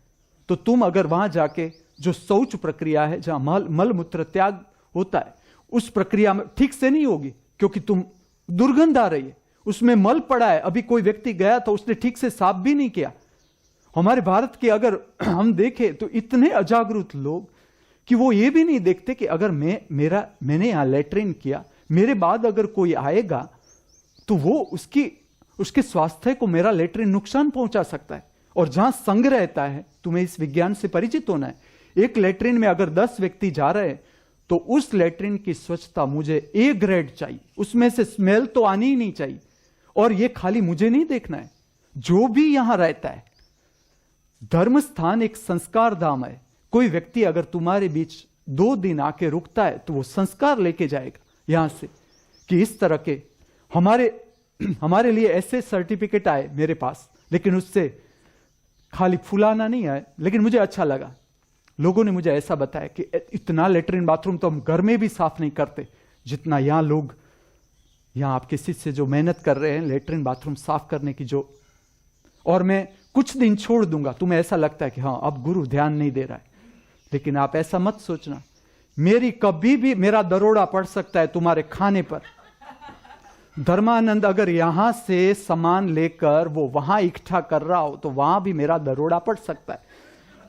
तो तुम अगर वहां जाके जो शौच प्रक्रिया है, जहां मल मूत्र त्याग होता है, उस प्रक्रिया में ठीक से नहीं होगी, क्योंकि तुम दुर्गंध आ रही है, उसमें मल पड़ा है। अभी कोई व्यक्ति गया तो उसने ठीक से साफ भी नहीं किया। हमारे भारत के अगर हम देखें तो इतने अजागरूक लोग कि वो ये भी नहीं देखते कि अगर मैंने यहां लेटरिन किया, मेरे बाद अगर कोई आएगा तो वो उसके स्वास्थ्य को मेरा लेटरिन नुकसान पहुंचा सकता है। और जहां संग रहता है, तुम्हें इस विज्ञान से परिचित होना है। एक लेटरिन में अगर 10 व्यक्ति जा रहे हैं तो उस लेटरिन की स्वच्छता मुझे ए ग्रेड चाहिए, उसमें से स्मेल तो आनी ही नहीं चाहिए। और ये खाली मुझे नहीं देखना है, जो भी यहां रहता है। धर्म स्थान एक संस्कार धाम है। कोई व्यक्ति अगर तुम्हारे बीच 2 दिन आके रुकता है तो वो संस्कार लेके जाएगा यहां से कि इस तरह के हमारे लिए ऐसे सर्टिफिकेट आए मेरे पास, लेकिन उससे खाली फुलाना नहीं आए। लेकिन मुझे अच्छा लगा, लोगों ने मुझे ऐसा बताया कि इतना लेटरिन बाथरूम तो हम घर में भी साफ नहीं करते जितना यहां लोग, यहां आप किसी से जो मेहनत कर रहे हैं लेटरिन बाथरूम साफ करने की जो। और मैं कुछ दिन छोड़ दूंगा, तुम्हें ऐसा लगता है कि हाँ अब गुरु ध्यान नहीं दे रहा है, लेकिन आप ऐसा मत सोचना। कभी भी मेरा दरोड़ा पड़ सकता है तुम्हारे खाने पर। धर्मानंद अगर यहां से सामान लेकर वो वहां इकट्ठा कर रहा हो तो वहां भी मेरा दरोड़ा पड़ सकता है।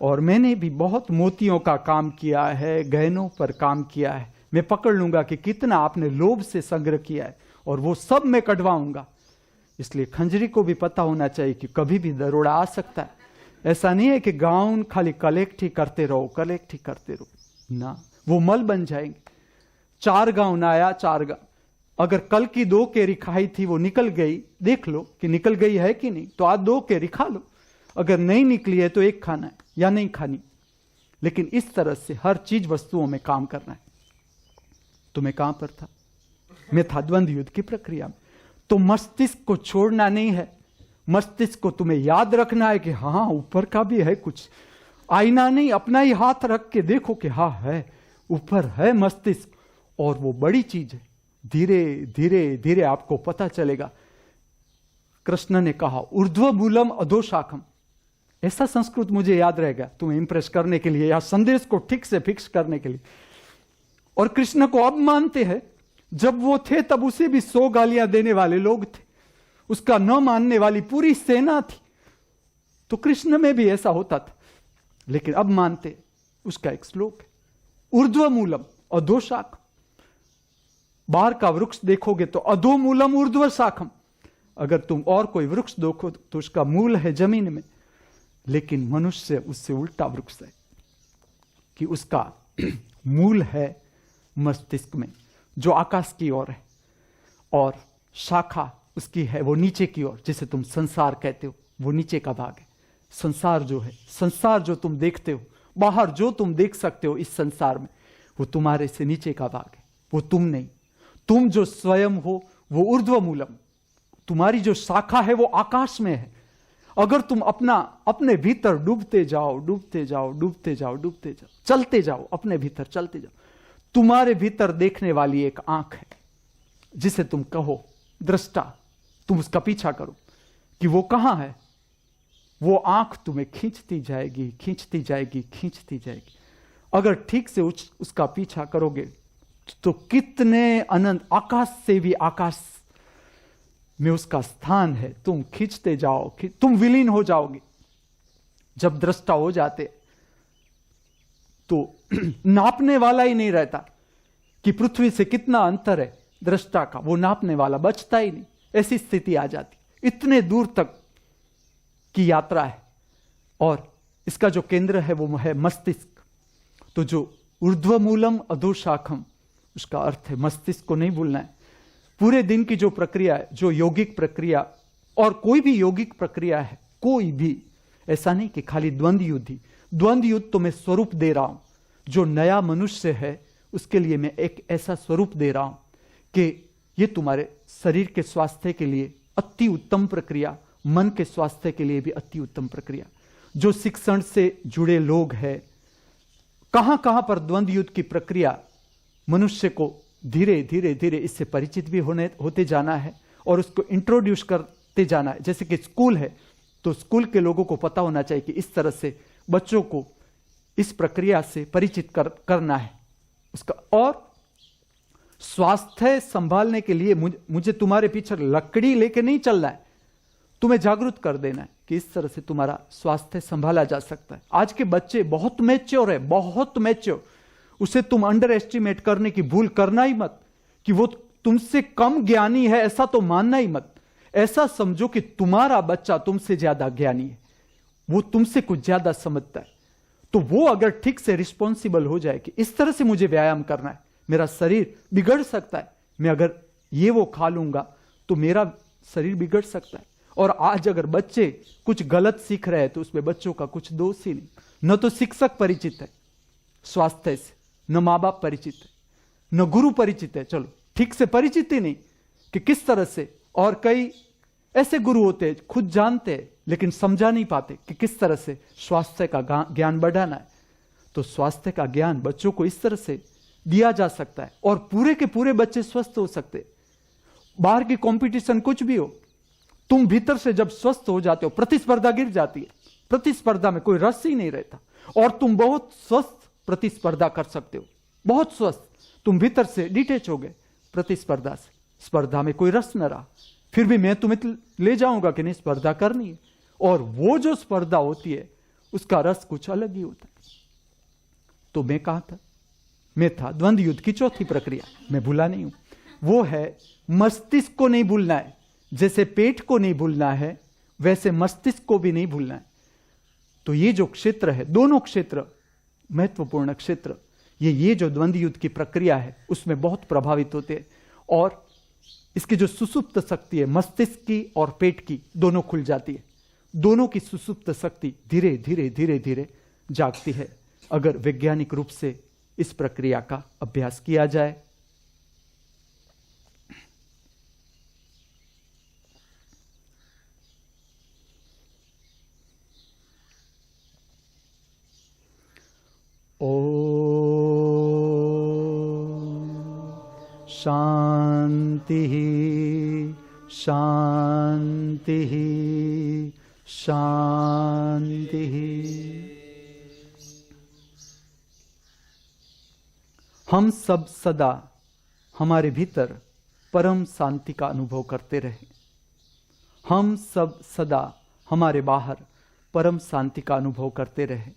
और मैंने भी बहुत मोतियों का काम किया है, गहनों पर काम किया है। मैं पकड़ लूंगा कि कितना आपने लोभ से संग्रह किया है और वो सब मैं कटवाऊंगा। इसलिए खंजरी को भी पता होना चाहिए कि कभी भी दरोड़ा आ सकता है। ऐसा नहीं है कि गाउन खाली कलेक्ट ही करते रहो ना, वो मल बन जाएंगे। 4 गाउन आया, 4 गाउन, अगर कल की 2 केरी खाई थी वो निकल गई, देख लो कि निकल गई है कि नहीं, तो आज 2 केरी खा लो। अगर नहीं निकली है तो 1 खाना है या नहीं खानी। लेकिन इस तरह से हर चीज वस्तुओं में काम करना है। तो मैं कहां पर था? मैं था द्वंद युद्ध की प्रक्रिया में। तो मस्तिष्क को छोड़ना नहीं है, मस्तिष्क को तुम्हें याद रखना है कि हाँ ऊपर का भी है कुछ। आईना नहीं, अपना ही हाथ रख के देखो कि हाँ है, ऊपर है मस्तिष्क और वो बड़ी चीज है। धीरे धीरे धीरे आपको पता चलेगा। कृष्ण ने कहा ऊर्ध्वमूलम अधोशाखम, ऐसा संस्कृत मुझे याद रहेगा तुम्हें इंप्रेस करने के लिए या संदेश को ठीक से फिक्स करने के लिए। और कृष्ण को अब मानते हैं, जब वो थे तब उसे भी 100 गालियां देने वाले लोग थे। उसका न मानने वाली पूरी सेना थी। तो कृष्ण में भी ऐसा होता था, लेकिन अब मानते। उसका एक श्लोक है, ऊर्ध्व मूलम अधो शाखम। बाहर का वृक्ष देखोगे तो अधो मूलम ऊर्ध्व शाखम। अगर तुम और कोई वृक्ष देखो तो उसका मूल है जमीन में, लेकिन मनुष्य उससे उल्टा वृक्ष है कि उसका मूल है मस्तिष्क में, जो आकाश की ओर है, और शाखा उसकी है वो नीचे की ओर, जिसे तुम संसार कहते हो, वो नीचे का भाग है। संसार जो है, संसार जो तुम देखते हो, बाहर जो तुम देख सकते हो इस संसार में, वो तुम्हारे से नीचे का भाग है, वो तुम नहीं। तुम जो स्वयं हो वो ऊर्ध्व मूलम, तुम्हारी जो शाखा है वो आकाश में है। अगर तुम अपने भीतर डूबते जाओ, डूबते जाओ, डूबते जाओ, डूबते जाओ, चलते जाओ, अपने भीतर चलते जाओ, तुम्हारे भीतर देखने वाली एक आंख है, जिसे तुम कहो दृष्टा। तुम उसका पीछा करो कि वो कहां है। वो आंख तुम्हें खींचती जाएगी, खींचती जाएगी, खींचती जाएगी। अगर ठीक से उसका पीछा करोगे तो कितने अनंत, आकाश से भी आकाश में उसका स्थान है। तुम खींचते जाओ, तुम विलीन हो जाओगे। जब दृष्टा हो जाते तो नापने वाला ही नहीं रहता कि पृथ्वी से कितना अंतर है दृष्टा का, वो नापने वाला बचता ही नहीं। ऐसी स्थिति आ जाती, इतने दूर तक की यात्रा है। और इसका जो केंद्र है वो है मस्तिष्क। तो जो ऊर्ध्व मूलम अधो शाखम, उसका अर्थ है मस्तिष्क को नहीं भूलना है। पूरे दिन की जो प्रक्रिया है, जो यौगिक प्रक्रिया, और कोई भी यौगिक प्रक्रिया है, कोई भी, ऐसा नहीं कि खाली द्वंद्व युद्ध ही। द्वंद्व युद्ध तो मैं स्वरूप दे रहा हूं। जो नया मनुष्य है उसके लिए मैं एक ऐसा स्वरूप दे रहा हूं कि ये तुम्हारे शरीर के स्वास्थ्य के लिए अति उत्तम प्रक्रिया, मन के स्वास्थ्य के लिए भी अति उत्तम प्रक्रिया। जो शिक्षण से जुड़े लोग हैं, कहां कहां पर द्वंद्व युद्ध की प्रक्रिया, मनुष्य को धीरे धीरे धीरे इससे परिचित भी होते जाना है और उसको इंट्रोड्यूस करते जाना है। जैसे कि स्कूल है तो स्कूल के लोगों को पता होना चाहिए कि इस तरह से बच्चों को इस प्रक्रिया से परिचित करना है उसका। और स्वास्थ्य संभालने के लिए मुझे तुम्हारे पीछे लकड़ी लेके नहीं चलना है, तुम्हें जागरूक कर देना है कि इस तरह से तुम्हारा स्वास्थ्य संभाला जा सकता है। आज के बच्चे बहुत मैच्योर है, बहुत मैच्योर। उसे तुम अंडर एस्टिमेट करने की भूल करना ही मत कि वो तुमसे कम ज्ञानी है, ऐसा तो मानना ही मत। ऐसा समझो कि तुम्हारा बच्चा तुमसे ज्यादा ज्ञानी है, वो तुमसे कुछ ज्यादा समझता है। तो वो अगर ठीक से रिस्पॉन्सिबल हो जाए कि इस तरह से मुझे व्यायाम करना है, मेरा शरीर बिगड़ सकता है, मैं अगर ये वो खा लूंगा तो मेरा शरीर बिगड़ सकता है। और आज अगर बच्चे कुछ गलत सीख रहे हैं तो उसमें बच्चों का कुछ दोष ही नहीं। न तो शिक्षक परिचित है स्वास्थ्य से, न माँ बाप परिचित है, न गुरु परिचित है, चलो ठीक से परिचित ही नहीं कि किस तरह से। और कई ऐसे गुरु होते हैं खुद जानते हैं लेकिन समझा नहीं पाते कि किस तरह से स्वास्थ्य का ज्ञान बढ़ाना है। तो स्वास्थ्य का ज्ञान बच्चों को इस तरह से दिया जा सकता है और पूरे के पूरे बच्चे स्वस्थ हो सकते। बाहर की कंपटीशन कुछ भी हो, तुम भीतर से जब स्वस्थ हो जाते हो, प्रतिस्पर्धा गिर जाती है, प्रतिस्पर्धा में कोई रस ही नहीं रहता और तुम बहुत स्वस्थ प्रतिस्पर्धा कर सकते हो, बहुत स्वस्थ। तुम भीतर से डिटेच हो गए प्रतिस्पर्धा से, स्पर्धा में कोई रस न रहा, फिर भी मैं तुम्हें ले जाऊंगा कि नहीं स्पर्धा करनी है। और वो जो स्पर्धा होती है उसका रस कुछ अलग ही होता है। तो मैं कहा था, मैं था द्वंद्व युद्ध की चौथी प्रक्रिया, मैं भूला नहीं हूं। वो है मस्तिष्क को नहीं भूलना है। जैसे पेट को नहीं भूलना है वैसे मस्तिष्क को भी नहीं भूलना है। तो ये जो क्षेत्र है, दोनों क्षेत्र महत्वपूर्ण क्षेत्र, ये जो द्वंद्व युद्ध की प्रक्रिया है उसमें बहुत प्रभावित होते हैं। और इसकी जो सुसुप्त शक्ति है मस्तिष्क की और पेट की, दोनों खुल जाती है। दोनों की सुसुप्त शक्ति धीरे धीरे धीरे धीरे जागती है अगर वैज्ञानिक रूप से इस प्रक्रिया का अभ्यास किया जाए। शांति शांति शांति। हम सब सदा हमारे भीतर परम शांति का अनुभव करते रहे। हम सब सदा हमारे बाहर परम शांति का अनुभव करते रहे।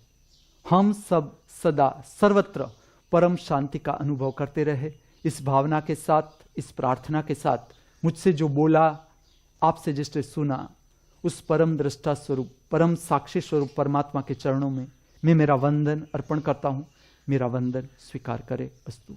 हम सब सदा सर्वत्र परम शांति का अनुभव करते रहे। इस भावना के साथ, इस प्रार्थना के साथ मुझसे जो बोला, आपसे जिसने सुना, उस परम दृष्टा स्वरूप, परम साक्षी स्वरूप परमात्मा के चरणों में मैं मेरा वंदन अर्पण करता हूं। मेरा वंदन स्वीकार करे। अस्तु।